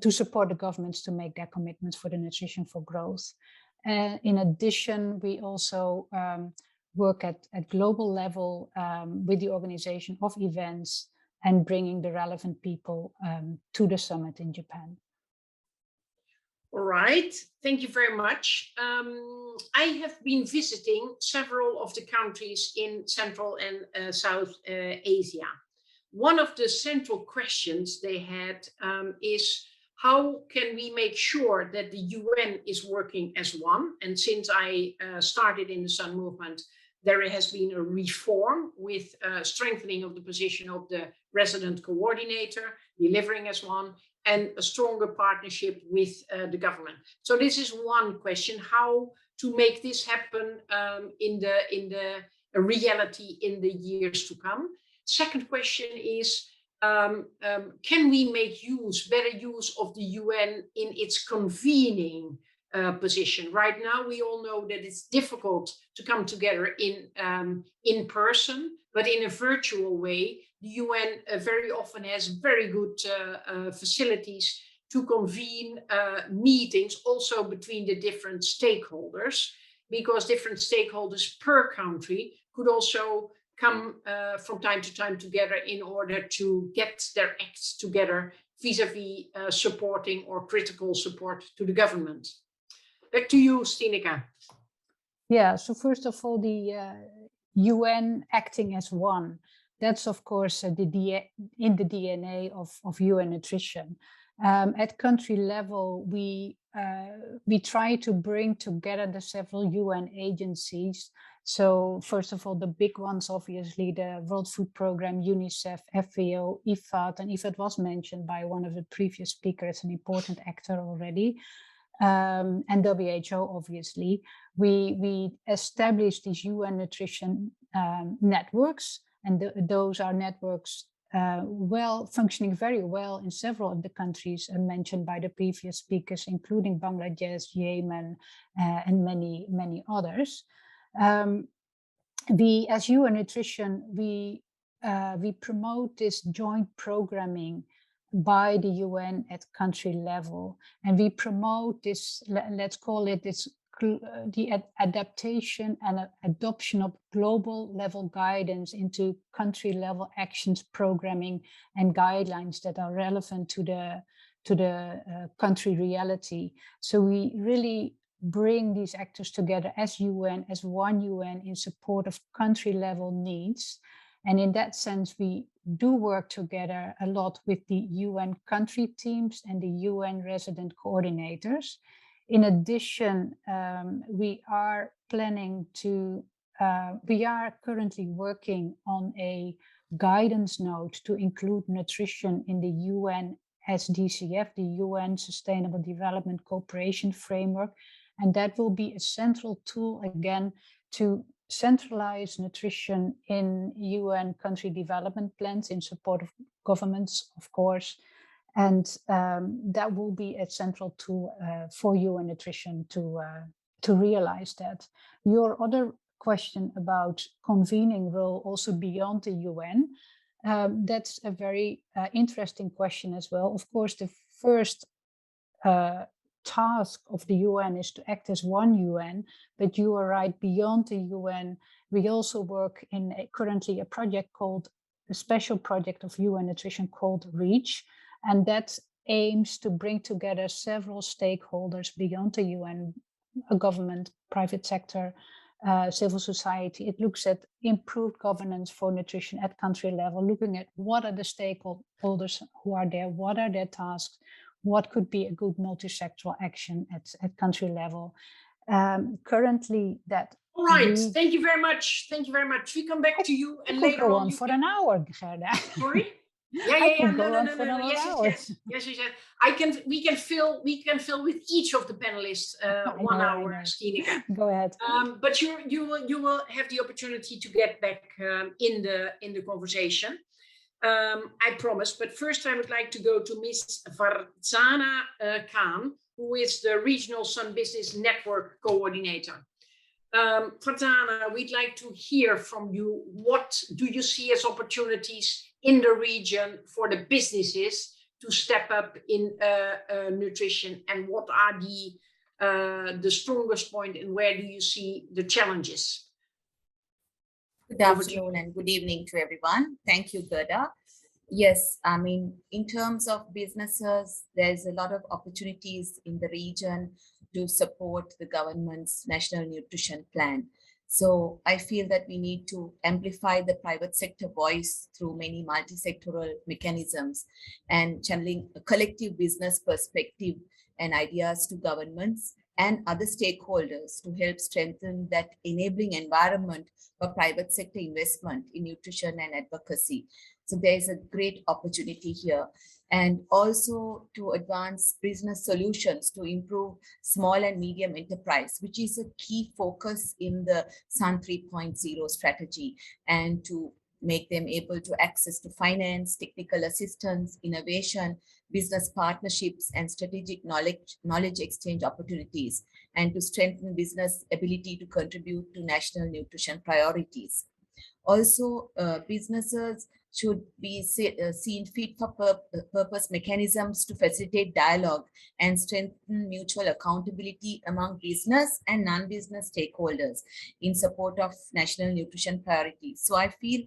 to support the governments to make their commitments for the nutrition for growth. In addition, we also work at global level with the organization of events and bringing the relevant people to the summit in Japan. All right, thank you very much. I have been visiting several of the countries in Central and South Asia. One of the central questions they had is, how can we make sure that the UN is working as one? And since I started in the Sun Movement, there has been a reform with strengthening of the position of the resident coordinator, delivering as one, and a stronger partnership with the government. So this is one question: how to make this happen in the reality in the years to come. Second question is, can we make better use of the UN in its convening position? Right now, we all know that it's difficult to come together in person, but in a virtual way, the UN very often has very good facilities to convene meetings also between the different stakeholders, because different stakeholders per country could also come from time to time together in order to get their acts together vis-a-vis supporting or critical support to the government. Back to you, Stineke. Yeah, so first of all, the UN acting as one. That's, of course, in the DNA of UN nutrition. At country level, we try to bring together the several UN agencies. So first of all, the big ones, obviously, the World Food Programme, UNICEF, FAO, IFAD, and IFAD was mentioned by one of the previous speakers, an important actor already. And WHO, obviously. We established these UN nutrition networks, and those are networks functioning very well in several of the countries mentioned by the previous speakers, including Bangladesh, Yemen, and many others. As UN Nutrition, we promote this joint programming by the UN at country level, and we promote this, let's call it this, the adaptation and adoption of global level guidance into country level actions, programming, and guidelines that are relevant to the country reality. So we really bring these actors together as UN, as one UN, in support of country level needs. And in that sense, we do work together a lot with the UN country teams and the UN resident coordinators. In addition, we are currently working on a guidance note to include nutrition in the UN SDCF, the UN Sustainable Development Cooperation Framework. And that will be a central tool, again, to centralize nutrition in UN country development plans in support of governments, of course. And that will be a central tool for UN nutrition to realize that. Your other question about convening role also beyond the UN, that's a very interesting question as well. Of course, the first task of the UN is to act as one UN, but you are right, beyond the UN, we also work in currently a special project of UN nutrition called REACH, and that aims to bring together several stakeholders beyond the UN, a government, private sector, civil society. It looks at improved governance for nutrition at country level, looking at what are the stakeholders who are there, what are their tasks, what could be a good multi-sectoral action at country level. Currently, that. All right, thank you very much. Thank you very much. We come back to you, and later go on for an hour, Gerda. Sorry. No. Yes. We can fill with each of the panelists 1 hour, Stineke. Go ahead. But you will have the opportunity to get back in the conversation. I promise. But first, I would like to go to Ms. Farzana Khan, who is the Regional Sun Business Network Coordinator. Farzana, we'd like to hear from you. What do you see as opportunities in the region for the businesses to step up in nutrition, and what are the strongest point, and where do you see the challenges? Good afternoon and good evening to everyone. Thank you, Gerda. Yes, I mean, in terms of businesses, there's a lot of opportunities in the region to support the government's national nutrition plan. So I feel that we need to amplify the private sector voice through many multi-sectoral mechanisms and channeling a collective business perspective and ideas to governments and other stakeholders to help strengthen that enabling environment for private sector investment in nutrition and advocacy. So there's a great opportunity here. And also to advance business solutions to improve small and medium enterprise, which is a key focus in the Sun 3.0 strategy, and to make them able to access to finance, technical assistance, innovation, business partnerships, and strategic knowledge exchange opportunities, and to strengthen business ability to contribute to national nutrition priorities. Also, businesses should be seen fit for purpose mechanisms to facilitate dialogue and strengthen mutual accountability among business and non-business stakeholders in support of national nutrition priorities. So I feel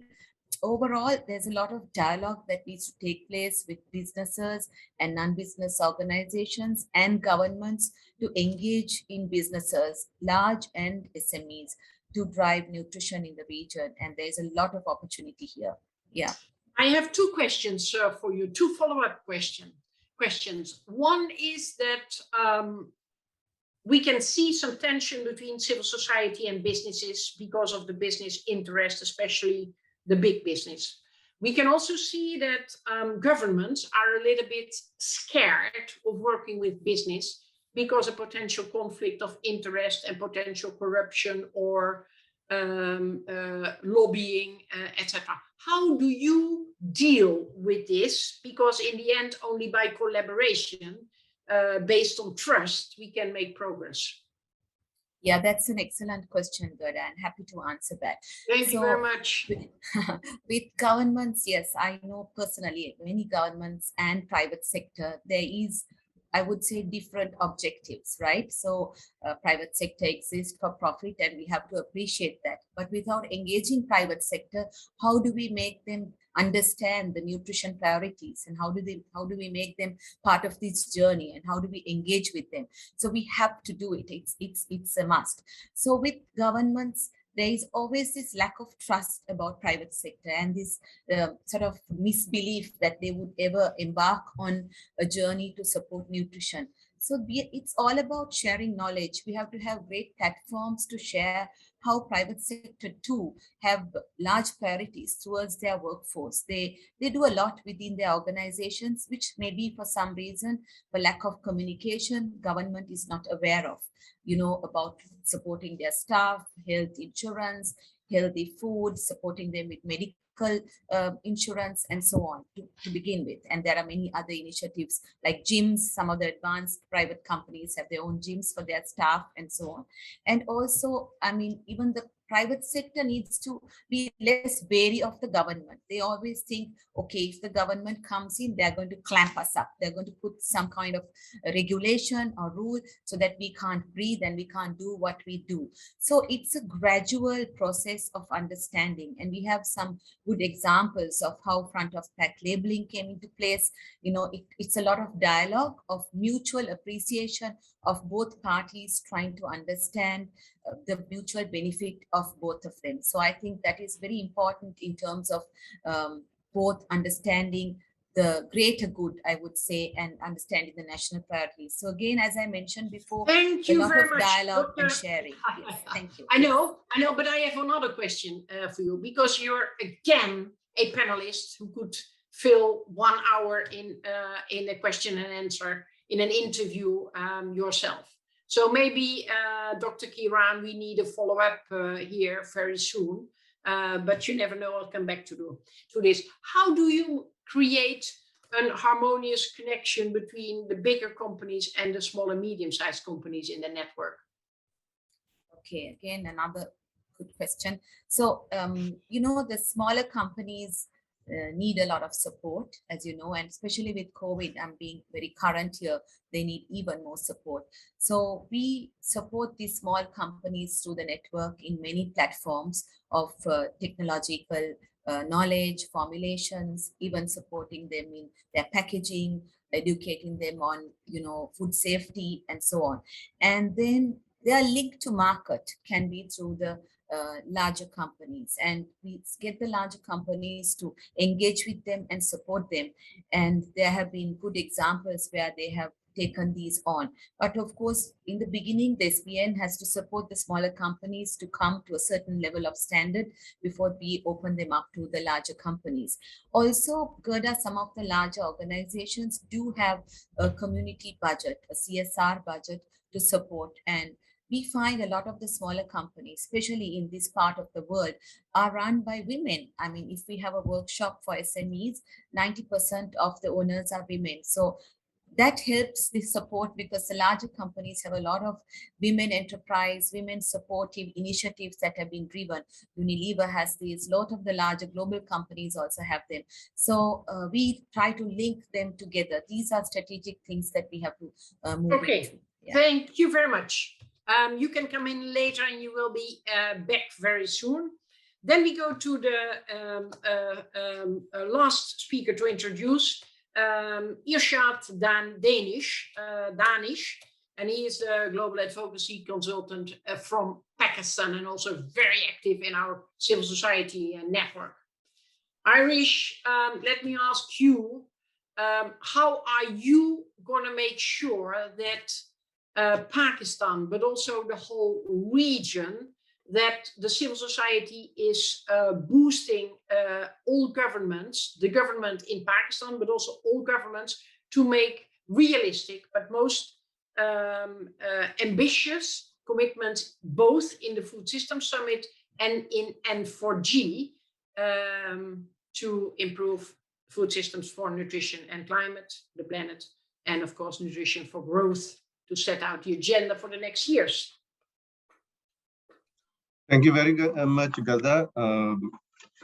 overall, there's a lot of dialogue that needs to take place with businesses and non-business organizations and governments to engage in businesses, large and SMEs, to drive nutrition in the region. And there's a lot of opportunity here. Yeah. I have two questions for you, two follow-up questions. One is that we can see some tension between civil society and businesses because of the business interest, especially the big business. We can also see that governments are a little bit scared of working with business because of potential conflict of interest and potential corruption or lobbying, etc. How do you deal with this? Because in the end, only by collaboration, based on trust, we can make progress. Yeah, that's an excellent question, Gerda, and happy to answer that. Thank you very much. With governments, yes, I know personally many governments and private sector, there is, I would say, different objectives, right? So private sector exists for profit and we have to appreciate that. But without engaging private sector, how do we make them understand the nutrition priorities, and how do we make them part of this journey, and how do we engage with them? So we have to do it. It's a must. So with governments, there is always this lack of trust about private sector and this sort of misbelief that they would ever embark on a journey to support nutrition. So it's all about sharing knowledge. We have to have great platforms to share how private sector too have large priorities towards their workforce. They do a lot within their organizations, which maybe for some reason, for lack of communication, government is not aware of, about supporting their staff, health insurance, healthy food, supporting them with medical insurance, and so on to begin with. And there are many other initiatives like gyms. Some of the advanced private companies have their own gyms for their staff and so on. And also, I mean, even the private sector needs to be less wary of the government. They always think, okay, if the government comes in, they're going to clamp us up. They're going to put some kind of regulation or rule so that we can't breathe and we can't do what we do. So it's a gradual process of understanding. And we have some good examples of how front of pack labeling came into place. It's a lot of dialogue, of mutual appreciation of both parties trying to understand the mutual benefit of both of them. So I think that is very important in terms of both understanding the greater good, I would say, and understanding the national priorities. So again, as I mentioned before, thank you a lot very of much, dialogue Dr. and sharing. Yes, thank you. I know, but I have another question for you, because you're again a panelist who could fill 1 hour in a question and answer in an interview yourself. So maybe, Dr. Kiran, we need a follow-up here very soon, but you never know, I'll come back to this. How do you create a harmonious connection between the bigger companies and the small and medium-sized companies in the network? Okay, again, another good question. So, the smaller companies need a lot of support, as you know, and especially with COVID, I'm being very current here, they need even more support. So we support these small companies through the network in many platforms of technological knowledge, formulations, even supporting them in their packaging, educating them on, food safety and so on. And then their link to market can be through the larger companies, and we get the larger companies to engage with them and support them. And there have been good examples where they have taken these on. But of course, in the beginning, the SBN has to support the smaller companies to come to a certain level of standard before we open them up to the larger companies. Also, Gerda, some of the larger organizations do have a community budget, a CSR budget to support. And we find a lot of the smaller companies, especially in this part of the world, are run by women. I mean, if we have a workshop for SMEs, 90% of the owners are women. So that helps the support because the larger companies have a lot of women enterprise, women supportive initiatives that have been driven. Unilever has these, a lot of the larger global companies also have them. So we try to link them together. These are strategic things that we have to move into. Yeah. Thank you very much. You can come in later and you will be back very soon. Then we go to the last speaker to introduce, Irshad Danish, and he is a global advocacy consultant from Pakistan and also very active in our civil society network. Irish, let me ask you, how are you going to make sure that Pakistan, but also the whole region, that the civil society is boosting all governments, the government in Pakistan, but also all governments, to make realistic but most ambitious commitments, both in the Food System Summit and in N4G, to improve food systems for nutrition and climate, the planet, and of course, nutrition for growth, to set out the agenda for the next years. Thank you very much, Gerda.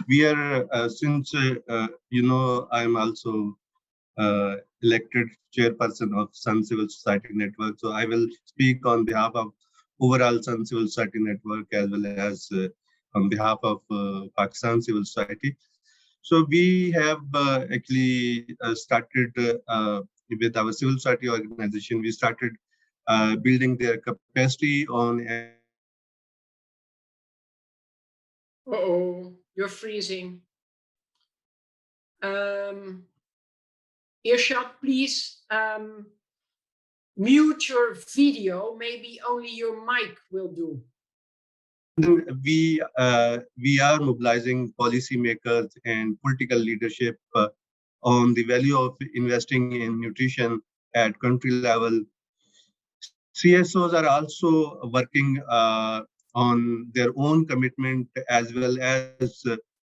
We are, since you know, I'm also elected chairperson of Sun Civil Society Network. So I will speak on behalf of overall Sun Civil Society Network as well as on behalf of Pakistan Civil Society. So we have actually started with our civil society organization. We started building their capacity on. Uh-oh, you're freezing. Irshad, please mute your video. Maybe only your mic will do. We are mobilizing policymakers and political leadership on the value of investing in nutrition at country level. CSOs are also working on their own commitment, as well as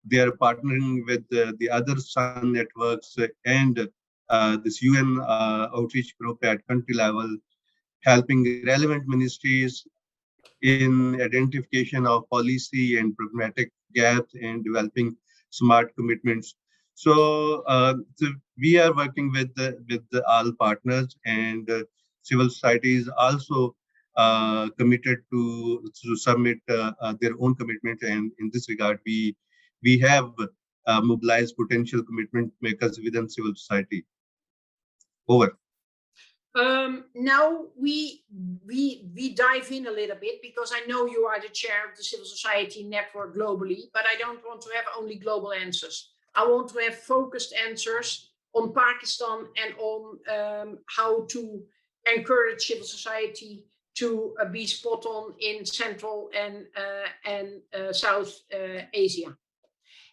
they are partnering with the other Sun networks and this UN outreach group at country level, helping relevant ministries in identification of policy and pragmatic gaps and developing smart commitments. So, we are working with all partners, and civil society is also committed to submit their own commitment. And in this regard, we have mobilized potential commitment makers within civil society. Over. Now we dive in a little bit, because I know you are the chair of the civil society network globally, but I don't want to have only global answers. I want to have focused answers on Pakistan and on how to encourage civil society to be spot on in Central and South Asia.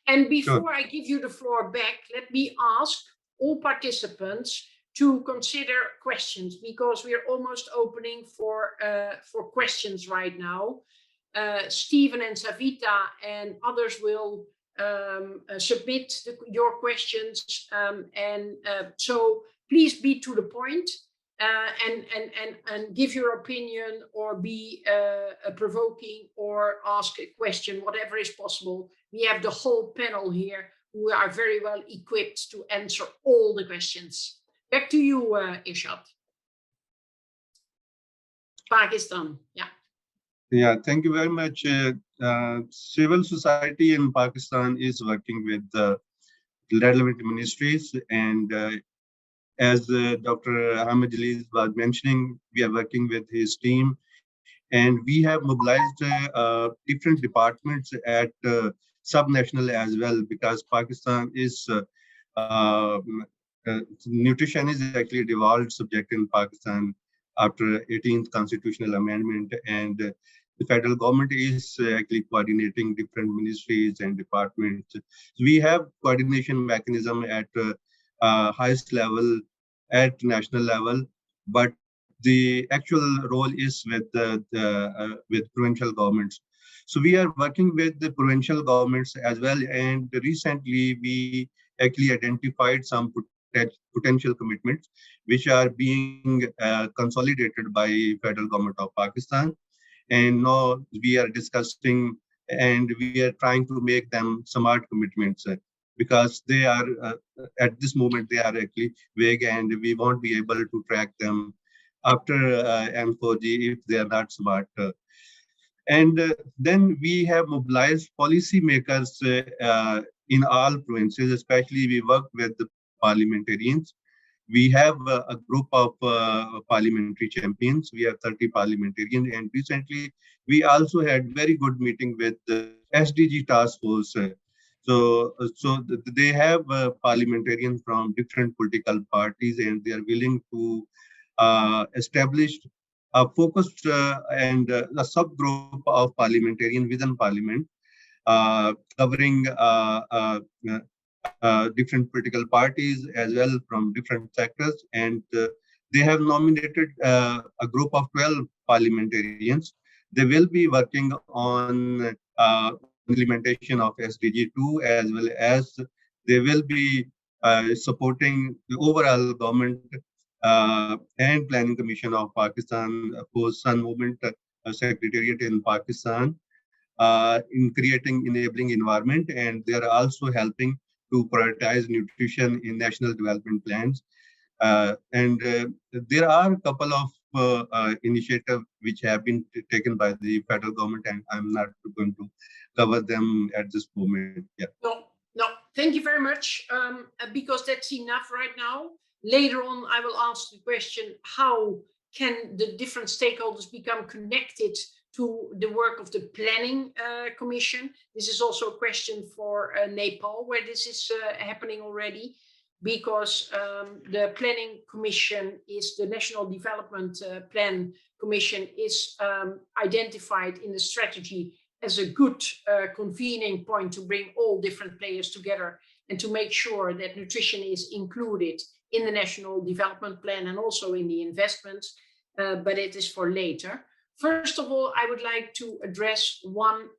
And before I give you the floor back, let me ask all participants to consider questions, because we are almost opening for questions right now. Stephen and Savita and others will submit your questions, so please be to the point and give your opinion, or be provoking, or ask a question, whatever is possible. We have the whole panel here who are very well equipped to answer all the questions. Back to you, Irshad. Pakistan, yeah. Yeah, thank you very much. Civil society in Pakistan is working with the relevant ministries, and as Dr. Ahmed Jalil was mentioning, we are working with his team, and we have mobilized different departments at subnational as well, because Pakistan is nutrition is actually a devolved subject in Pakistan after 18th constitutional amendment, and the federal government is actually coordinating different ministries and departments. So we have coordination mechanism at highest level, at national level, but the actual role is with provincial governments. So we are working with the provincial governments as well, and recently we actually identified some potential commitments, which are being consolidated by federal government of Pakistan. And now we are discussing and we are trying to make them smart commitments because they are at this moment they are actually vague and we won't be able to track them after M4G if they are not smart. And then we have mobilized policymakers in all provinces, especially we work with the parliamentarians. We have a group of parliamentary champions. We have 30 parliamentarians. And recently, we also had very good meeting with the SDG task force. They have parliamentarians from different political parties and they are willing to establish a focused and a subgroup of parliamentarians within parliament covering different political parties as well from different sectors. And they have nominated a group of 12 parliamentarians. They will be working on implementation of SDG2 as well as they will be supporting the overall government and Planning Commission of Pakistan, post Sun Movement Secretariat in Pakistan in creating enabling environment, and they are also helping to prioritize nutrition in national development plans. There are a couple of initiatives which have been taken by the federal government, and I'm not going to cover them at this moment. Yeah. No, thank you very much, because that's enough right now. Later on, I will ask the question, how can the different stakeholders become connected to the work of the Planning Commission? This is also a question for Nepal, where this is happening already, because the Planning Commission is the National Development Plan Commission is identified in the strategy as a good convening point to bring all different players together and to make sure that nutrition is included in the National Development Plan and also in the investments, but it is for later. First of all, I would like to address one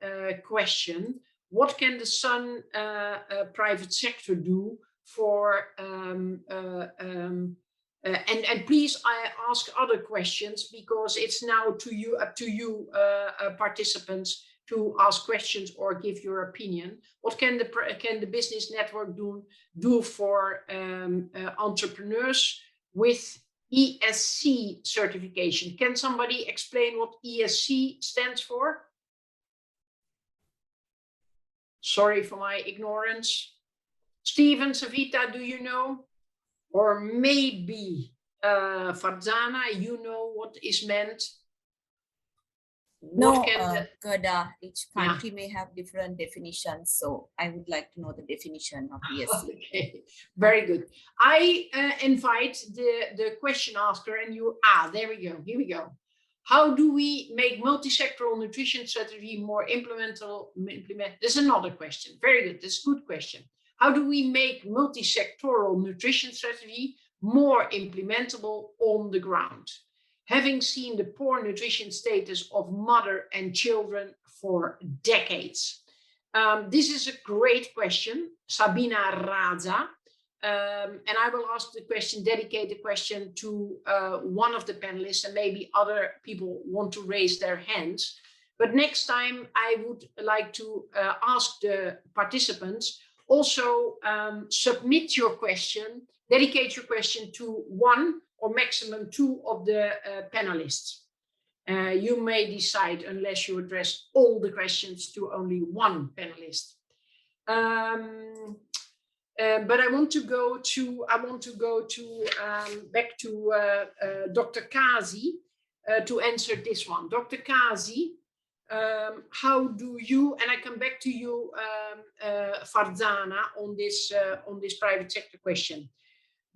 question. What can the Sun private sector do for, and please I ask other questions because it's now up to you participants to ask questions or give your opinion. What can the business network do for entrepreneurs with ESC certification? Can somebody explain what ESC stands for? Sorry for my ignorance. Stephen, Savita, do you know? Or maybe Farzana, you know what is meant? No, Gerda, each country may have different definitions, so I would like to know the definition of ESC. Okay, very good. I invite the question asker and you, there we go, here we go. How do we make multi-sectoral nutrition strategy more implementable? This is another question, very good, this is a good question. How do we make multi-sectoral nutrition strategy more implementable on the ground? Having seen the poor nutrition status of mother and children for decades. This is a great question, Sabina Raza. And I will ask the question, dedicate the question to one of the panelists, and maybe other people want to raise their hands. But next time I would like to ask the participants, also submit your question, dedicate your question to one or maximum two of the panelists. You may decide unless you address all the questions to only one panelist. But I want to go to back to Dr. Kazi to answer this one. Dr. Kazi, how do you, and I come back to you, Farzana, on this private sector question.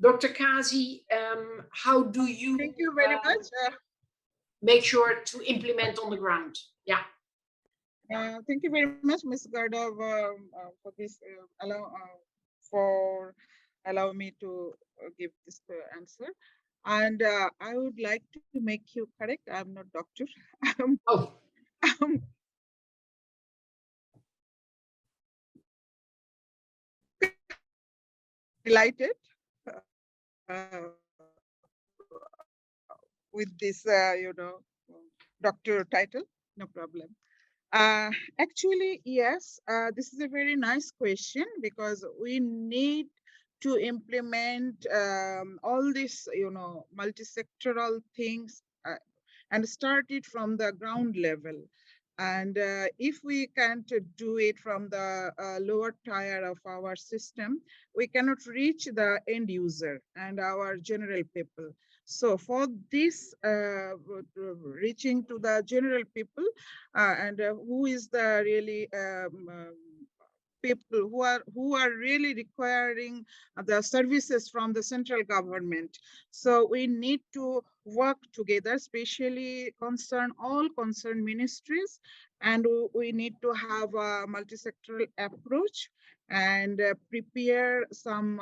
Dr. Kazi, how do you Thank you very much. Make sure to implement on the ground? Yeah. Thank you very much, Ms. Gerda, for this allow me to give this answer. And I would like to make you correct. I'm not doctor. Delighted with this, doctor title, no problem. Actually, yes, this is a very nice question because we need to implement all these, multi-sectoral things and start it from the ground level. And if we can't do it from the lower tier of our system, we cannot reach the end user and our general people. So for this, reaching to the general people and who is the really people who are really requiring the services from the central government. So we need to work together, especially all concerned ministries, and we need to have a multi-sectoral approach and prepare some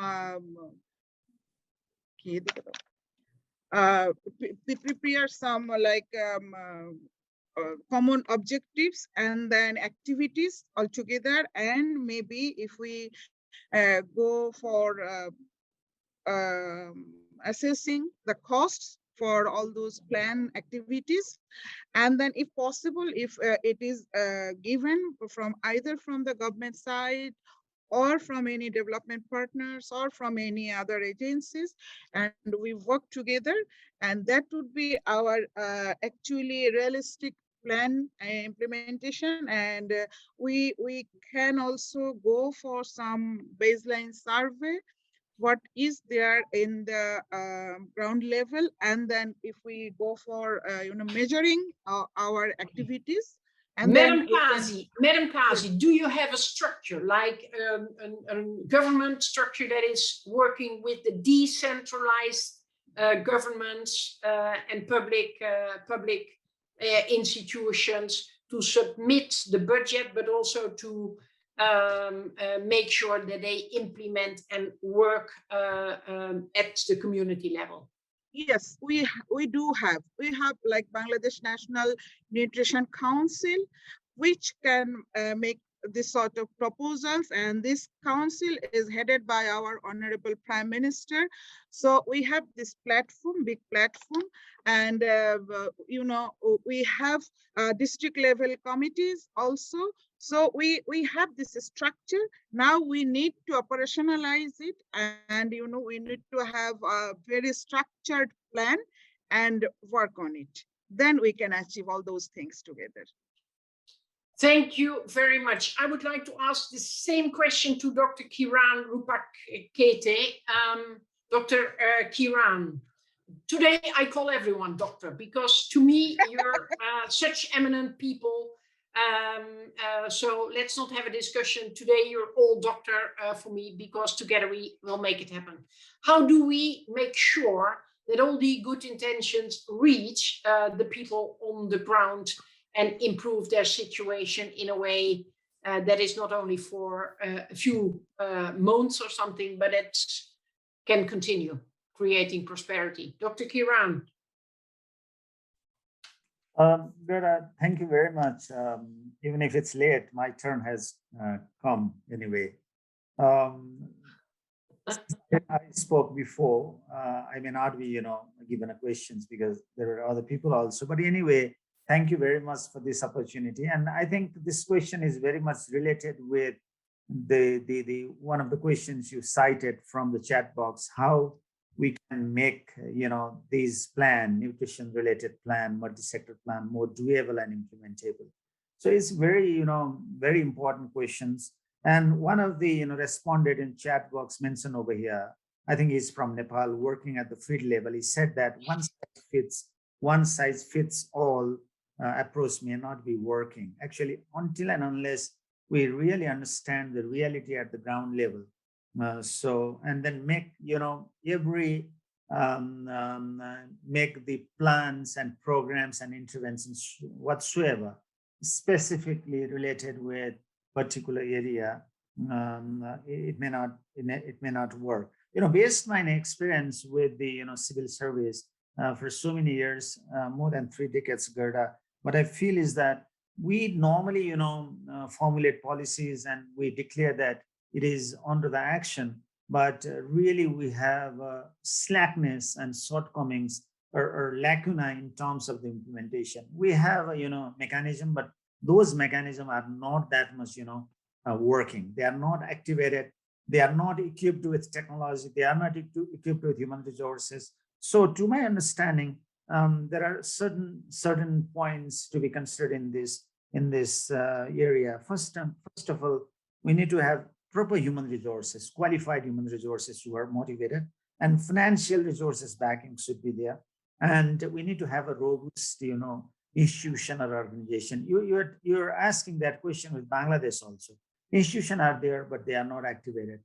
prepare some like common objectives and then activities altogether. And maybe if we go for assessing the costs for all those plan activities, and then if possible, if it is given from either from the government side or from any development partners or from any other agencies, and we work together, and that would be our actually realistic plan implementation. And we can also go for some baseline survey what is there in the ground level, and then if we go for measuring our activities. And Madam then Madam Kazi, do you have a structure like a government structure that is working with the decentralized governments and public institutions to submit the budget, but also to make sure that they implement and work at the community level? Yes, we do have. We have like Bangladesh National Nutrition Council, which can make this sort of proposals, and this council is headed by our Honorable Prime Minister. So we have this platform, big platform, and we have district level committees also. So we have this structure. Now we need to operationalize it, and we need to have a very structured plan and work on it. Then we can achieve all those things together. Thank you very much. I would like to ask the same question to Dr. Kiran Rupakhetee. Dr. Kiran, today I call everyone doctor because to me you're such eminent people. So let's not have a discussion today. You're all doctor for me because together we will make it happen. How do we make sure that all the good intentions reach the people on the ground and improve their situation in a way that is not only for a few months or something, but it can continue creating prosperity? Dr. Kiran. Gerda, thank you very much. Even if it's late, my turn has come anyway. I spoke before. I may not be, given a questions because there are other people also. But anyway, thank you very much for this opportunity. And I think this question is very much related with the one of the questions you cited from the chat box, how we can make, these nutrition related plan, multi-sector plan more doable and implementable. So it's very, very important questions. And one of the, responded in chat box mentioned over here, I think he's from Nepal, working at the field level. He said that one size fits all approach may not be working. Actually, until and unless we really understand the reality at the ground level. And then make, make the plans and programs and interventions whatsoever specifically related with particular area, it may not work. Based on my experience with the civil service for so many years, more than 3 decades, Gerda, what I feel is that we normally formulate policies and we declare that it is under the action, but really we have slackness and shortcomings or lacuna in terms of the implementation. We have a mechanism, but those mechanisms are not that much working. They are not activated. They are not equipped with technology. They are not equipped with human resources. So to my understanding, there are certain points to be considered in this area. First of all, we need to have proper human resources, qualified human resources who are motivated, and financial resources backing should be there. And we need to have a robust, institution or organization. You're asking that question with Bangladesh also. Institutions are there, but they are not activated.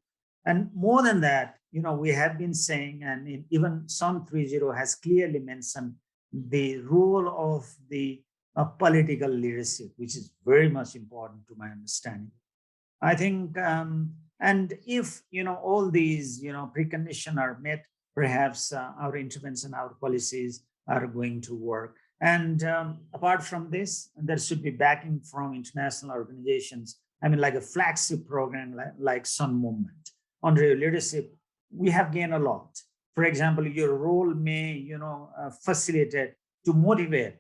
And more than that, we have been saying, and even SON 3.0 has clearly mentioned the role of the political leadership, which is very much important to my understanding. I think, and if all these preconditions are met, perhaps our intervention, our policies are going to work. And apart from this, there should be backing from international organizations. I mean, like a flagship program like Sun Movement. Under your leadership, we have gained a lot. For example, your role may facilitate to motivate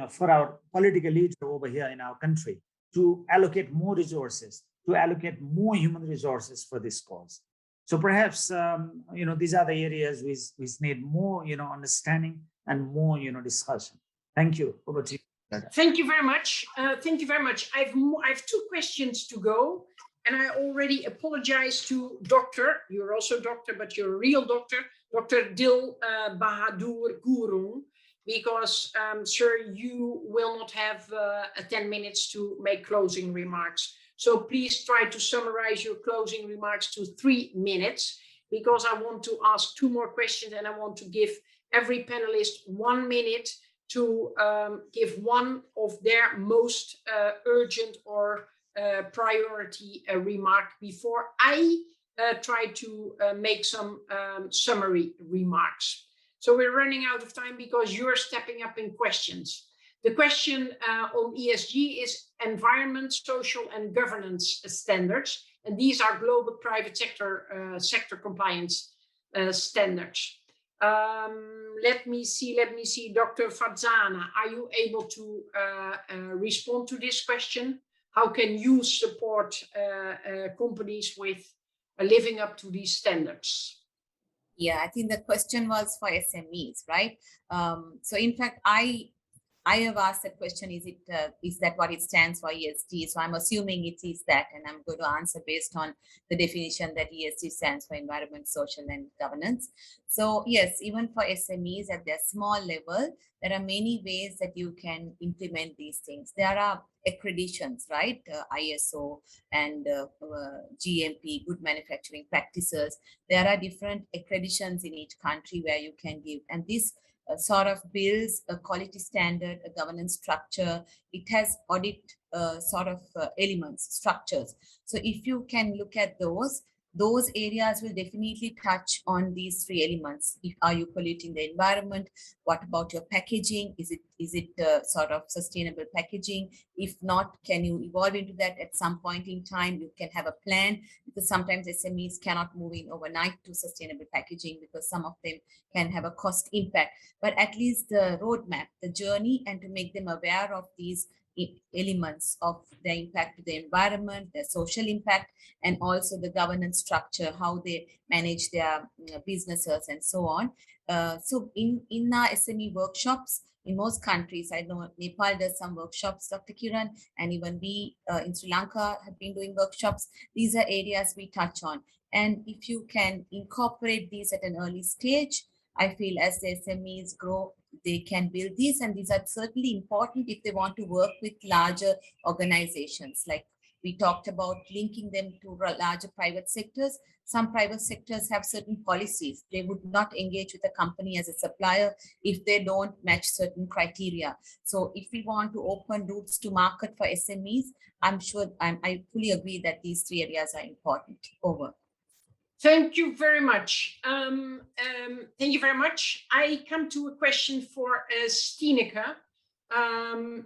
for our political leader over here in our country to allocate more resources, to allocate more human resources for this cause. So perhaps these are the areas which need more understanding and more discussion. Thank you. Over to you. Thank you very much. Thank you very much. I have two questions to go, and I already apologize to Doctor. You're also doctor, but you're a real doctor, Dr. Dil Bahadur Gurung, because, sir, you will not have 10 minutes to make closing remarks. So please try to summarize your closing remarks to 3 minutes, because I want to ask 2 more questions, and I want to give every panelist 1 minute to give one of their most urgent or priority remark before I try to make some summary remarks. So we're running out of time because you're stepping up in questions. The question on ESG is environment, social, and governance standards. And these are global private sector compliance standards. Let me see, Dr. Fadzana, are you able to respond to this question? How can you support companies with living up to these standards? Yeah, I think the question was for SMEs, right? So in fact, I have asked that question, is that what it stands for, ESG? So I'm assuming it is that, and I'm going to answer based on the definition that ESG stands for environment, social, and governance. So yes, even for SMEs at their small level, there are many ways that you can implement these things. There are accreditations, right? ISO and GMP, good manufacturing practices. There are different accreditations in each country where you can give, and this sort of builds a quality standard, a governance structure. It has audit elements, structures. So if you can look at those areas will definitely touch on these 3 elements. Are you polluting the environment? What about your packaging? Is it sort of sustainable packaging? If not, can you evolve into that at some point in time? You can have a plan, because sometimes SMEs cannot move in overnight to sustainable packaging because some of them can have a cost impact. But at least the roadmap, the journey, and to make them aware of these elements of the impact to the environment, the social impact, and also the governance structure, how they manage their businesses and so on. So in our SME workshops, in most countries, I know Nepal does some workshops, Dr. Kiran, and even we in Sri Lanka have been doing workshops. These are areas we touch on. And if you can incorporate these at an early stage, I feel as the SMEs grow, they can build these, and these are certainly important if they want to work with larger organizations. Like we talked about linking them to larger private sectors. Some private sectors have certain policies. They would not engage with a company as a supplier if they don't match certain criteria. So if we want to open routes to market for SMEs, I'm sure I fully agree that these 3 areas are important. Over. Thank you very much. Thank you very much. I come to a question for Stineke,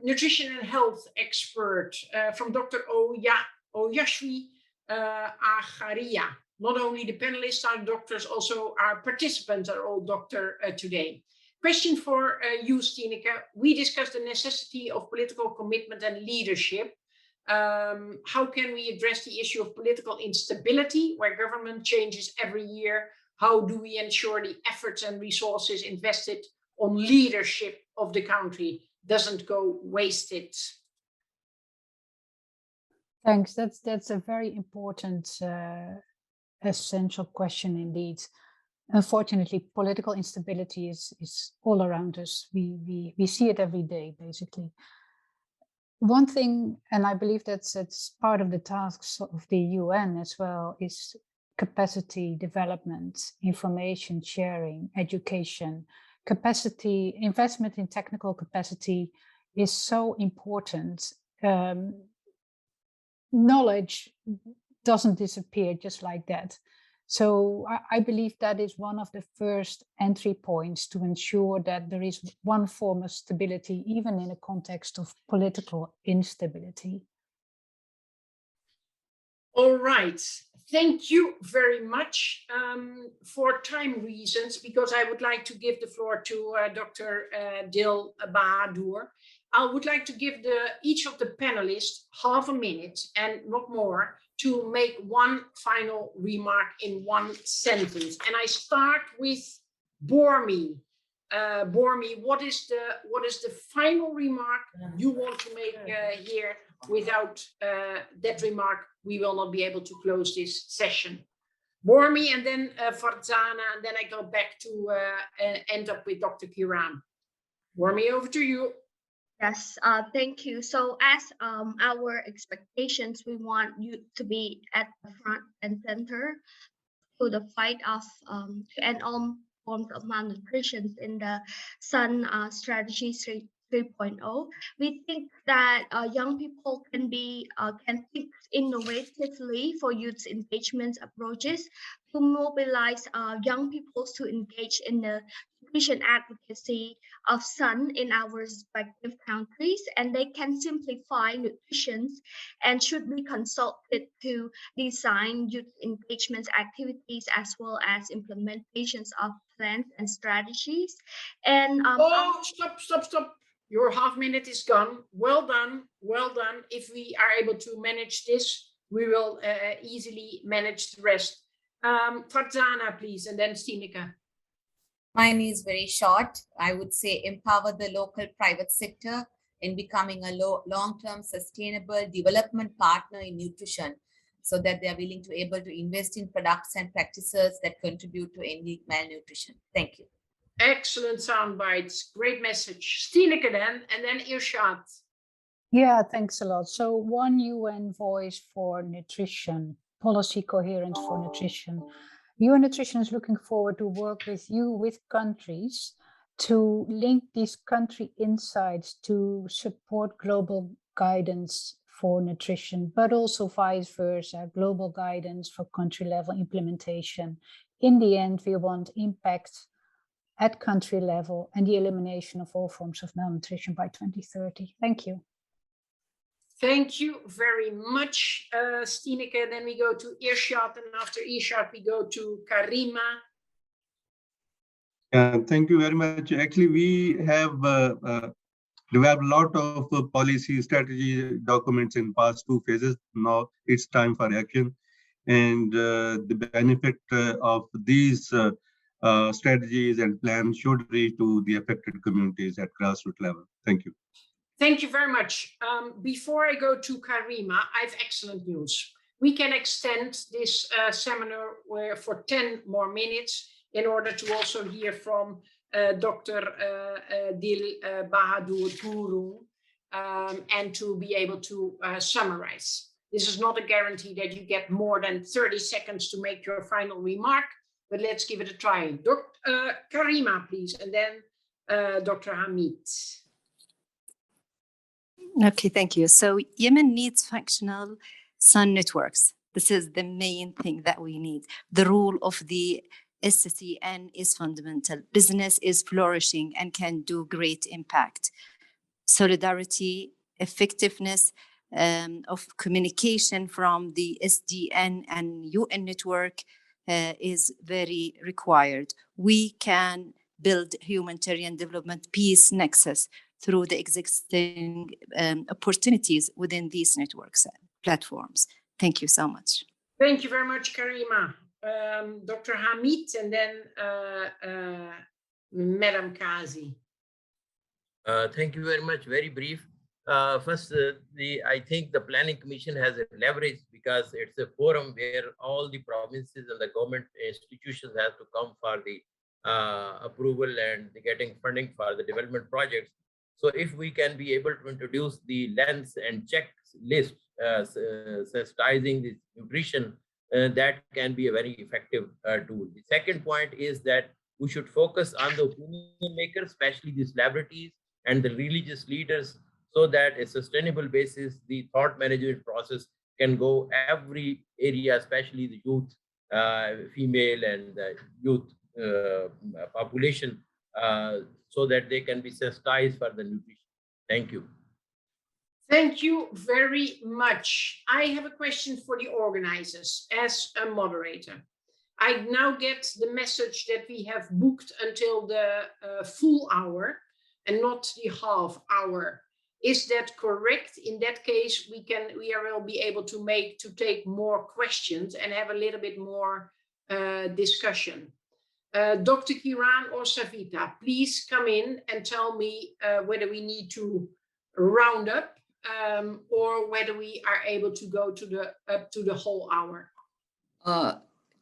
nutrition and health expert from Dr. Oyashwi Acharia. not only the panelists are doctors, also our participants are all doctors today. Question for you, Stineke. We discussed the necessity of political commitment and leadership. How can we address the issue of political instability, where government changes every year? How do we ensure the efforts and resources invested on leadership of the country doesn't go wasted? Thanks. That's a very important, essential question indeed. Unfortunately, political instability is all around us. We see it every day, basically. One thing, and I believe that's part of the tasks of the UN as well, is capacity development, information sharing, education. Capacity, investment in technical capacity is so important. Knowledge doesn't disappear just like that. So I believe that is one of the first entry points to ensure that there is one form of stability, even in a context of political instability. All right. Thank you very much. For time reasons, because I would like to give the floor to Dr. Dil Bahadur, I would like to give each of the panelists half a minute and not more to make one final remark in one sentence. And I start with Bormi. Bormi, what is the final remark you want to make here? Without that remark, we will not be able to close this session. Bormi, and then Farzana, and then I go back to end up with Dr. Kiran. Bormi, over to you. Yes, thank you. So as our expectations, we want you to be at the front and center to the fight of to end all forms of malnutrition in the Sun Strategy 3.0. We think that young people can think innovatively for youth engagement approaches to mobilize young people to engage in the nutrition advocacy of Sun in our respective countries, and they can simplify nutrition and should be consulted to design youth engagement activities as well as implementations of plans and strategies. And Stop. Your half minute is gone. Well done. If we are able to manage this, we will easily manage the rest. Farzana, please, and then Stineke. Mine is very short. I would say empower the local private sector in becoming a long-term sustainable development partner in nutrition, so that they are willing to able to invest in products and practices that contribute to ending malnutrition. Thank you. Excellent sound bites. Great message. Stineke then, and then Irshad. Yeah, thanks a lot. So one UN voice for nutrition, policy coherence for nutrition. UN Nutrition is looking forward to work with countries to link these country insights to support global guidance for nutrition, but also vice versa, global guidance for country level implementation. In the end, we want impact at country level and the elimination of all forms of malnutrition by 2030. Thank you. Thank you very much, Stineke. Then we go to Irshad, and after Irshad, we go to Karima. Thank you very much. Actually, we have developed a lot of policy strategy documents in past 2 phases. Now it's time for action. And the benefit of these strategies and plans should reach to the affected communities at grassroots level. Thank you. Thank you very much. Before I go to Karima, I have excellent news. We can extend this seminar for 10 more minutes in order to also hear from Dr. Dil Bahadur Gurung and to be able to summarize. This is not a guarantee that you get more than 30 seconds to make your final remark, but let's give it a try. Karima, please, and then Dr. Hamid. Okay, thank you. So Yemen needs functional sun networks. This is the main thing that we need. The role of the SCN is fundamental. Business is flourishing and can do great impact. Solidarity, effectiveness, of communication from the SDN and UN network is very required. We can build humanitarian development peace nexus through the existing opportunities within these networks and platforms. Thank you so much. Thank you very much, Karima. Dr. Hamid, and then Madam Kazi. Thank you very much. Very brief. First, I think the Planning Commission has a leverage because it's a forum where all the provinces and the government institutions have to come for the approval and getting funding for the development projects. So if we can be able to introduce the lens and checklist sensitizing the nutrition, that can be a very effective tool. The second point is that we should focus on the opinion makers, especially the celebrities and the religious leaders, so that a sustainable basis, the thought management process can go every area, especially the youth, female and youth population, so that they can be sensitized for the nutrition. Thank you. Thank you very much. I have a question for the organizers as a moderator. I now get the message that we have booked until the full hour and not the half hour. Is that correct? In that case, we will be able to take more questions and have a little bit more discussion. Dr. Kiran or Savita, please come in and tell me whether we need to round up or whether we are able to go to up to the whole hour.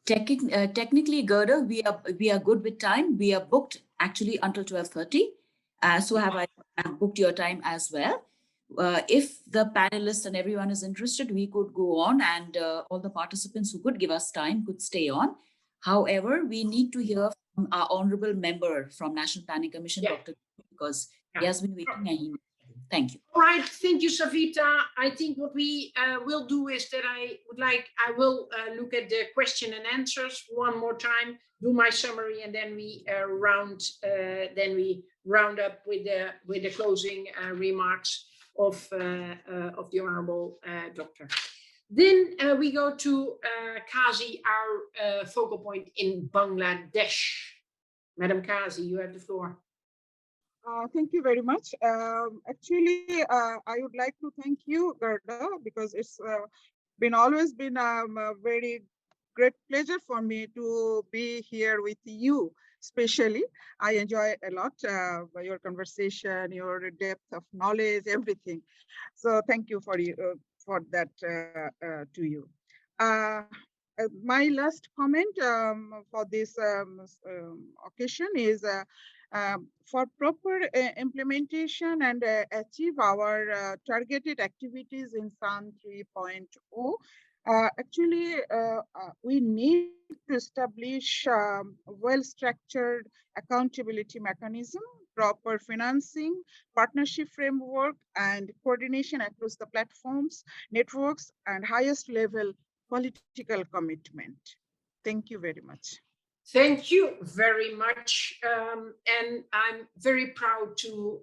Technically, Gerda, we are good with time. We are booked actually until 12:30. So have I booked your time as well. If the panelists and everyone is interested, we could go on, and all the participants who could give us time could stay on. However, we need to hear from our honorable member from National Planning Commission, Dr. because he has been waiting and he. Thank you. All right, thank you, Savita. I think what we will do is that I will look at the question and answers one more time, do my summary, and then we round up with the closing remarks of the honorable doctor. Then we go to Kazi, our focal point in Bangladesh. Madam Kazi, you have the floor. Thank you very much. Actually, I would like to thank you, Gerda, because it's always been a very great pleasure for me to be here with you. Especially, I enjoy a lot your conversation, your depth of knowledge, everything. So thank you for that to you. My last comment for this occasion is for proper implementation and achieve our targeted activities in SAN 3.0. Actually, we need to establish well-structured accountability mechanism, proper financing, partnership framework, and coordination across the platforms, networks, and highest level political commitment. Thank you very much. Thank you very much. And I'm very proud to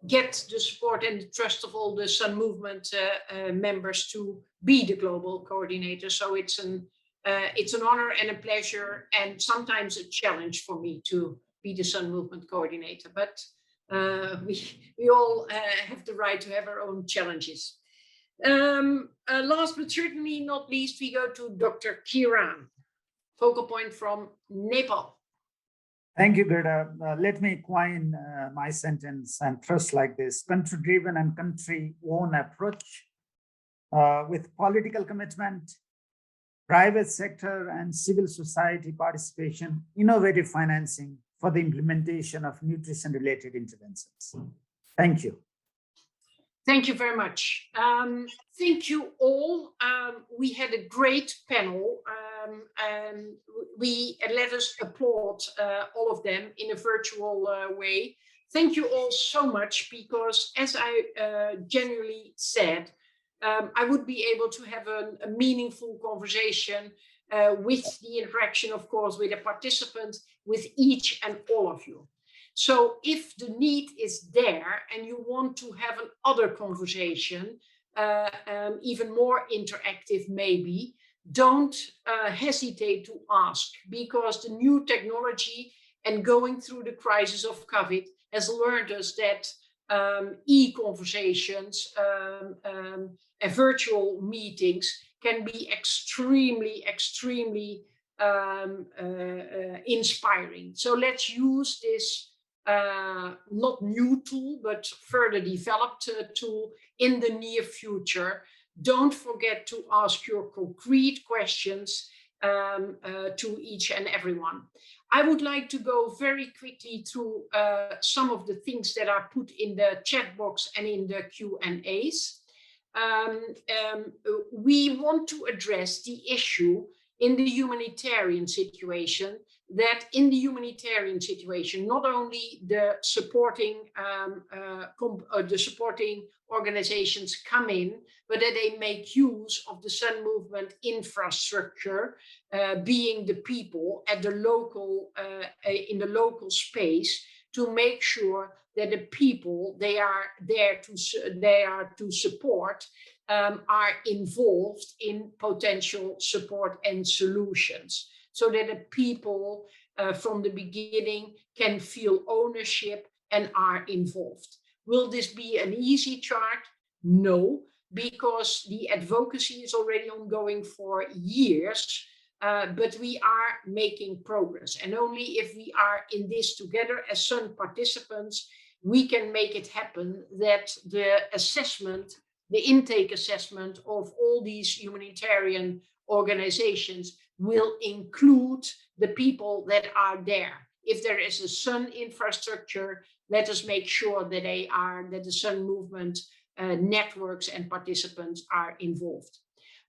get the support and the trust of all the Sun Movement members to be the global coordinator. So it's an honor and a pleasure, and sometimes a challenge for me to be the Sun Movement coordinator. But we all have the right to have our own challenges. Last but certainly not least, we go to Dr. Kiran, focal point from Nepal. Thank you, Gerda. Let me coin my sentence and trust like this: country-driven and country-owned approach with political commitment, private sector and civil society participation, innovative financing for the implementation of nutrition-related interventions. Thank you. Thank you very much. Thank you all. We had a great panel, and let us applaud all of them in a virtual way. Thank you all so much, because as I genuinely said, I would be able to have a meaningful conversation with the interaction, of course, with the participants, with each and all of you. So if the need is there and you want to have another conversation, even more interactive maybe, don't hesitate to ask, because the new technology and going through the crisis of COVID has learned us that e-conversations and virtual meetings can be extremely inspiring. So let's use this not new tool, but further developed tool in the near future. Don't forget to ask your concrete questions to each and everyone. I would like to go very quickly through some of the things that are put in the chat box and in the Q&As. We want to address the issue in the humanitarian situation, that in the humanitarian situation, not only the supporting organizations come in, but that they make use of the Sun Movement infrastructure, being the people at the local, in the local space, to make sure that the people they are there to support are involved in potential support and solutions, so that the people from the beginning can feel ownership and are involved. Will this be an easy chart? No, because the advocacy is already ongoing for years, but we are making progress. And only if we are in this together as Sun participants, we can make it happen that the assessment, the intake assessment of all these humanitarian organizations will include the people that are there. If there is a Sun infrastructure, let us make sure that that the Sun Movement networks and participants are involved.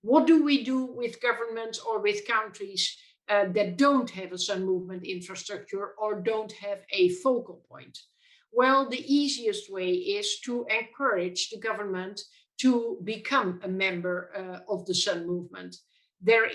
What do we do with governments or with countries that don't have a Sun Movement infrastructure or don't have a focal point? Well, the easiest way is to encourage the government to become a member of the Sun Movement. There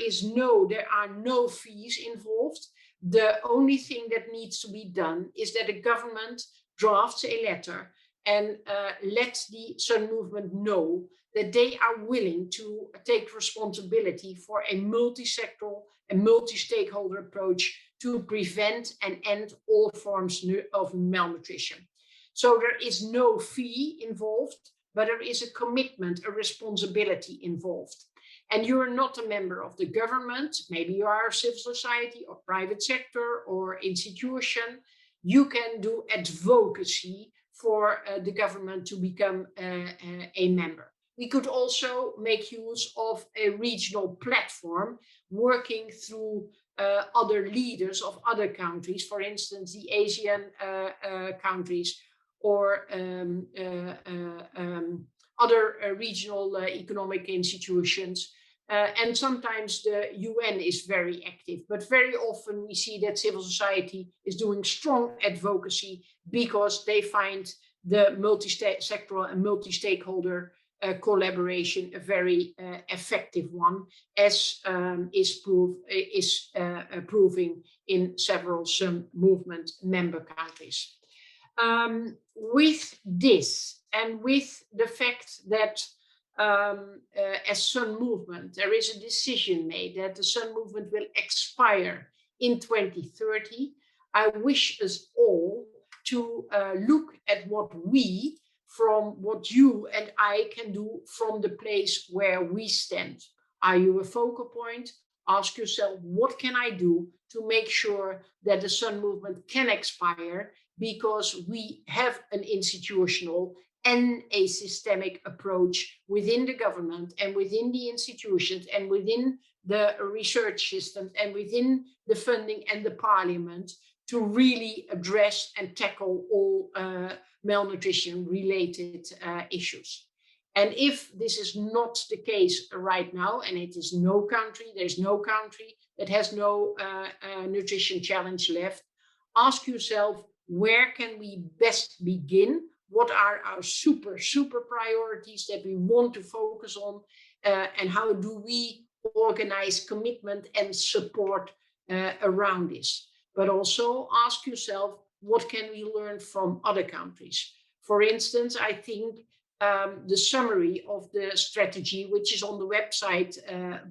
are no fees involved. The only thing that needs to be done is that the government drafts a letter and lets the Sun Movement know that they are willing to take responsibility for a multi-sectoral and multi-stakeholder approach to prevent and end all forms of malnutrition. So there is no fee involved, but there is a commitment, a responsibility involved. And you're not a member of the government, maybe you are civil society or private sector or institution. You can do advocacy for the government to become a member. We could also make use of a regional platform working through other leaders of other countries, for instance, the Asian countries, or other regional economic institutions. And sometimes the UN is very active, but very often we see that civil society is doing strong advocacy because they find the multi-sectoral and multi-stakeholder collaboration a very effective one, as is proving in several Sun Movement member countries. With this, and with the fact that as Sun Movement, there is a decision made that the Sun Movement will expire in 2030, I wish us all to look at what you and I can do from the place where we stand. Are you a focal point? Ask yourself, what can I do to make sure that the Sun Movement can expire, because we have an institutional and a systemic approach within the government and within the institutions and within the research systems and within the funding and the parliament to really address and tackle all malnutrition related issues. And if this is not the case right now, and there's no country that has no nutrition challenge left, ask yourself, where can we best begin? What are our super priorities that we want to focus on? And how do we organize commitment and support around this? But also ask yourself, what can we learn from other countries? For instance, I think the summary of the strategy, which is on the website,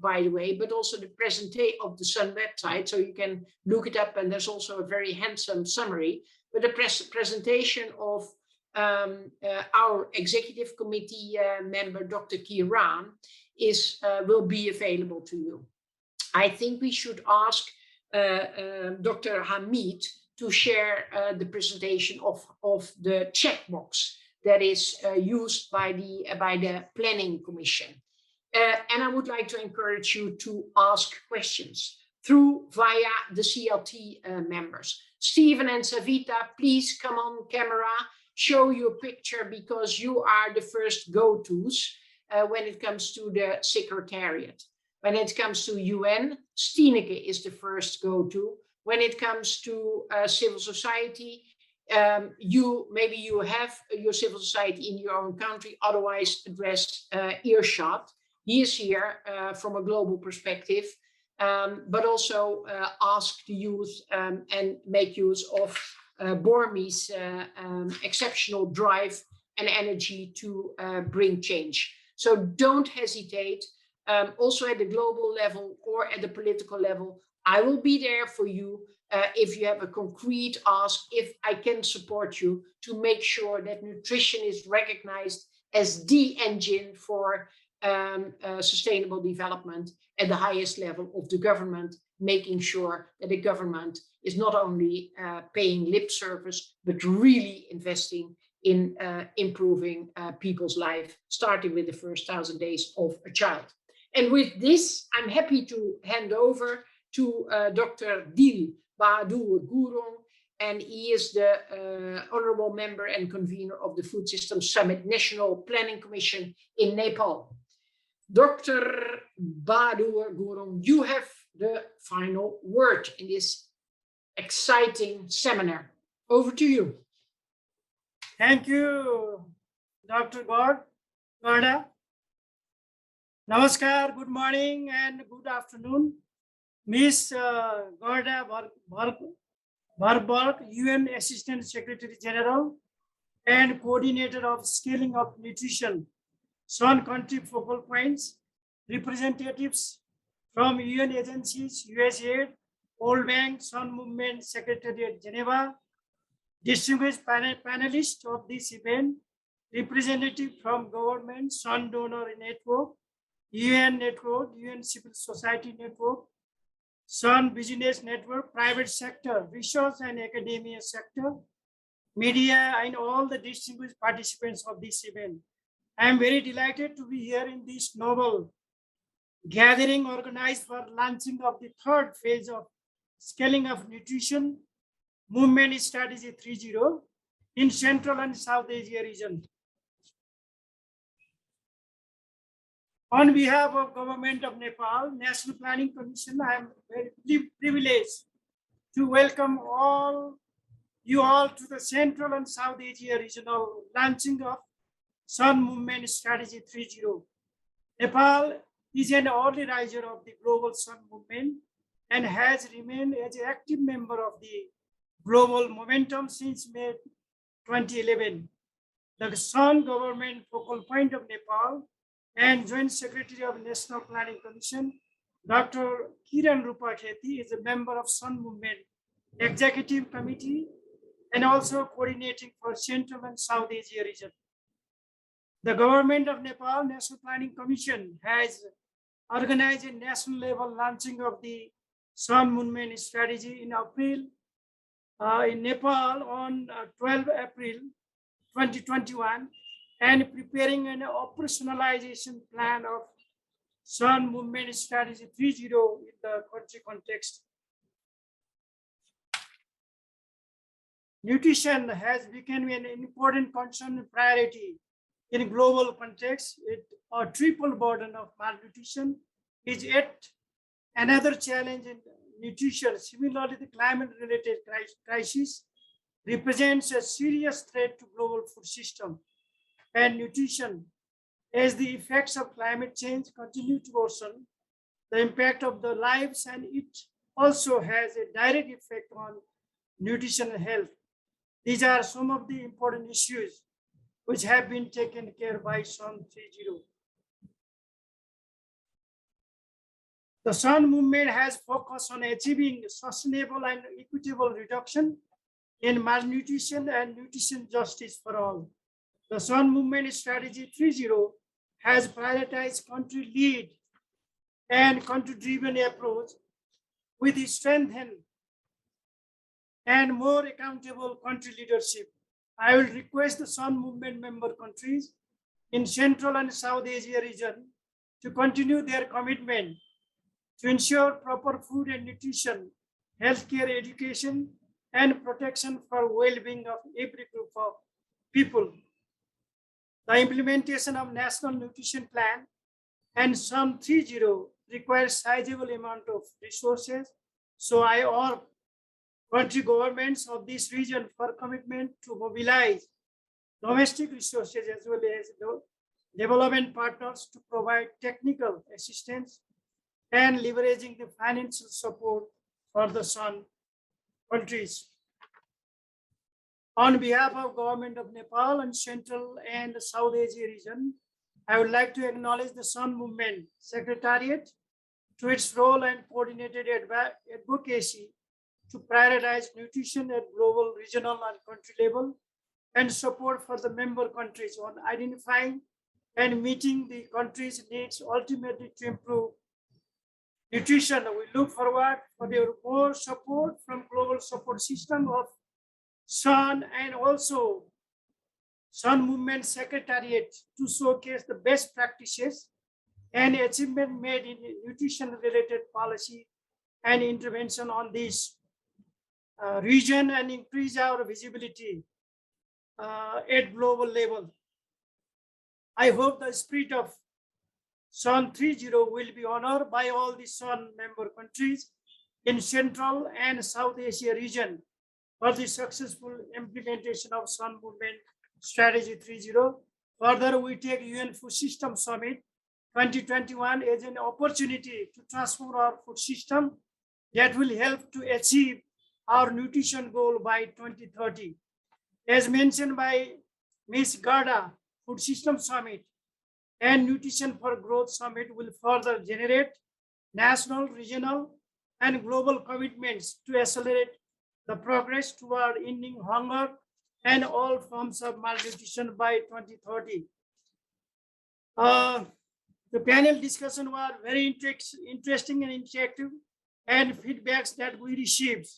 by the way, but also the presentation of the Sun website, so you can look it up, and there's also a very handsome summary. But the presentation of our executive committee member, Dr. Kiran, will be available to you. I think we should ask Dr. Hamid to share the presentation of the checkbox that is used by the Planning Commission. And I would like to encourage you to ask questions via the CLT members. Stephen and Savita, please come on camera, show your picture, because you are the first go-tos when it comes to the Secretariat. When it comes to UN, Steeneke is the first go-to. When it comes to civil society, maybe you have your civil society in your own country, otherwise address Earshot. He is here from a global perspective, but also ask the youth and make use of Bormi's exceptional drive and energy to bring change. So don't hesitate, also at the global level or at the political level. I will be there for you if you have a concrete ask, if I can support you to make sure that nutrition is recognized as the engine for sustainable development at the highest level of the government, making sure that the government is not only paying lip service, but really investing in improving people's life, starting with the first 1,000 days of a child. And with this, I'm happy to hand over to Dr. Bahadur Gurung, and he is the honorable member and convener of the Food Systems Summit National Planning Commission in Nepal. Dr. Bahadur Gurung, you have the final word in this exciting seminar. Over to you. Thank you, Dr. Gerda. Namaskar, good morning and good afternoon. Miss Gerda Verburg, UN Assistant Secretary General and Coordinator of Scaling of Nutrition, Sun Country Focal Points, representatives from UN agencies, USAID, World Bank, Sun Movement Secretariat Geneva, distinguished panelists of this event, representative from government, Sun Donor Network, UN Network, UN Civil Society Network, Sun Business Network, private sector, research and academia sector, media, and all the distinguished participants of this event. I am very delighted to be here in this noble gathering organized for launching of the third phase of Scaling of Nutrition Movement Strategy 3.0 in Central and South Asia region. On behalf of Government of Nepal, National Planning Commission, I am very privileged to welcome you all to the Central and South Asia regional launching of Sun Movement Strategy 3.0. Nepal is an early riser of the global Sun movement and has remained as an active member of the global momentum since May 2011. The Sun Government Focal Point of Nepal and Joint Secretary of National Planning Commission, Dr. Kiran Rupakhetee, is a member of Sun Movement Executive Committee and also coordinating for Central and South Asia region. The Government of Nepal National Planning Commission has organized a national level launching of the Sun Movement Strategy in April in Nepal on 12 April 2021 and preparing an operationalization plan of Sun Movement Strategy 3.0 in the country context. Nutrition has become an important concern and priority in global context. A triple burden of malnutrition is yet another challenge in nutrition. Similarly, the climate-related crisis represents a serious threat to global food system and nutrition. As the effects of climate change continue to worsen the impact of the lives, and it also has a direct effect on nutrition and health. These are some of the important issues which have been taken care by Sun 3.0. The Sun movement has focused on achieving sustainable and equitable reduction in malnutrition and nutrition justice for all. The Sun movement strategy 3.0 has prioritized country lead and country-driven approach with a strengthened and more accountable country leadership. I will request the Sun movement member countries in Central and South Asia region to continue their commitment to ensure proper food and nutrition, healthcare, education, and protection for well-being of every group of people. The implementation of National Nutrition Plan and Sun 3.0 requires sizable amount of resources. So I urge country governments of this region for commitment to mobilize domestic resources as well as development partners to provide technical assistance and leveraging the financial support for the Sun countries. On behalf of Government of Nepal and Central and South Asia region, I would like to acknowledge the Sun Movement Secretariat to its role and coordinated advocacy to prioritize nutrition at global, regional, and country level, and support for the member countries on identifying and meeting the country's needs, ultimately to improve nutrition. We look forward for the more support from global support system of Sun and also Sun Movement Secretariat to showcase the best practices and achievement made in nutrition-related policy and intervention on this region and increase our visibility at global level. I hope the spirit of Sun 3.0 will be honored by all the Sun member countries in Central and South Asia region for the successful implementation of Sun Movement Strategy 3.0. Further, we take UN Food System Summit 2021 as an opportunity to transform our food system that will help to achieve our nutrition goal by 2030. As mentioned by Ms. Gerda, Food System Summit and Nutrition for Growth Summit will further generate national, regional, and global commitments to accelerate the progress toward ending hunger and all forms of malnutrition by 2030. The panel discussion was very interesting and interactive, and feedbacks that we received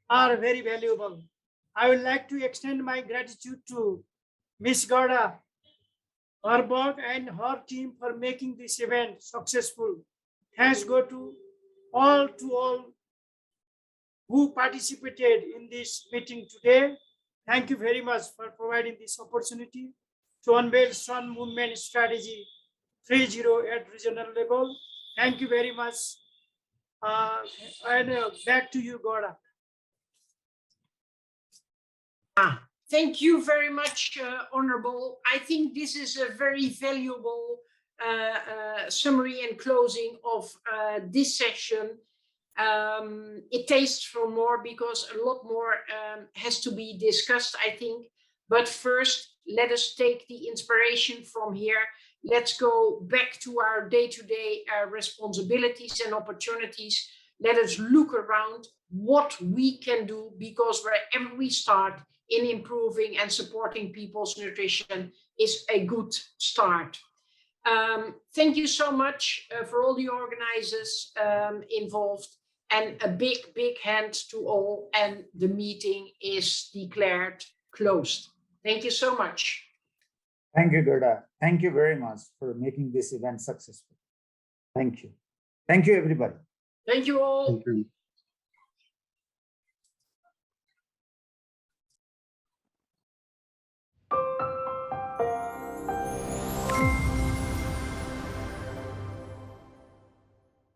are very valuable. I would like to extend my gratitude to Ms. Gerda Verburg and her team for making this event successful. Thanks go to all who participated in this meeting today. Thank you very much for providing this opportunity to unveil Sun Movement Strategy 3.0 at regional level. Thank you very much. And back to you, Gerda. Thank you very much, Honorable. I think this is a very valuable summary and closing of this session. It tastes for more because a lot more has to be discussed, I think. But first, let us take the inspiration from here. Let's go back to our day-to-day responsibilities and opportunities. Let us look around what we can do, because wherever we start in improving and supporting people's nutrition is a good start. Thank you so much for all the organizers involved, and a big, big hand to all. And the meeting is declared closed. Thank you so much. Thank you, Gerda. Thank you very much for making this event successful. Thank you. Thank you, everybody. Thank you all. Thank you.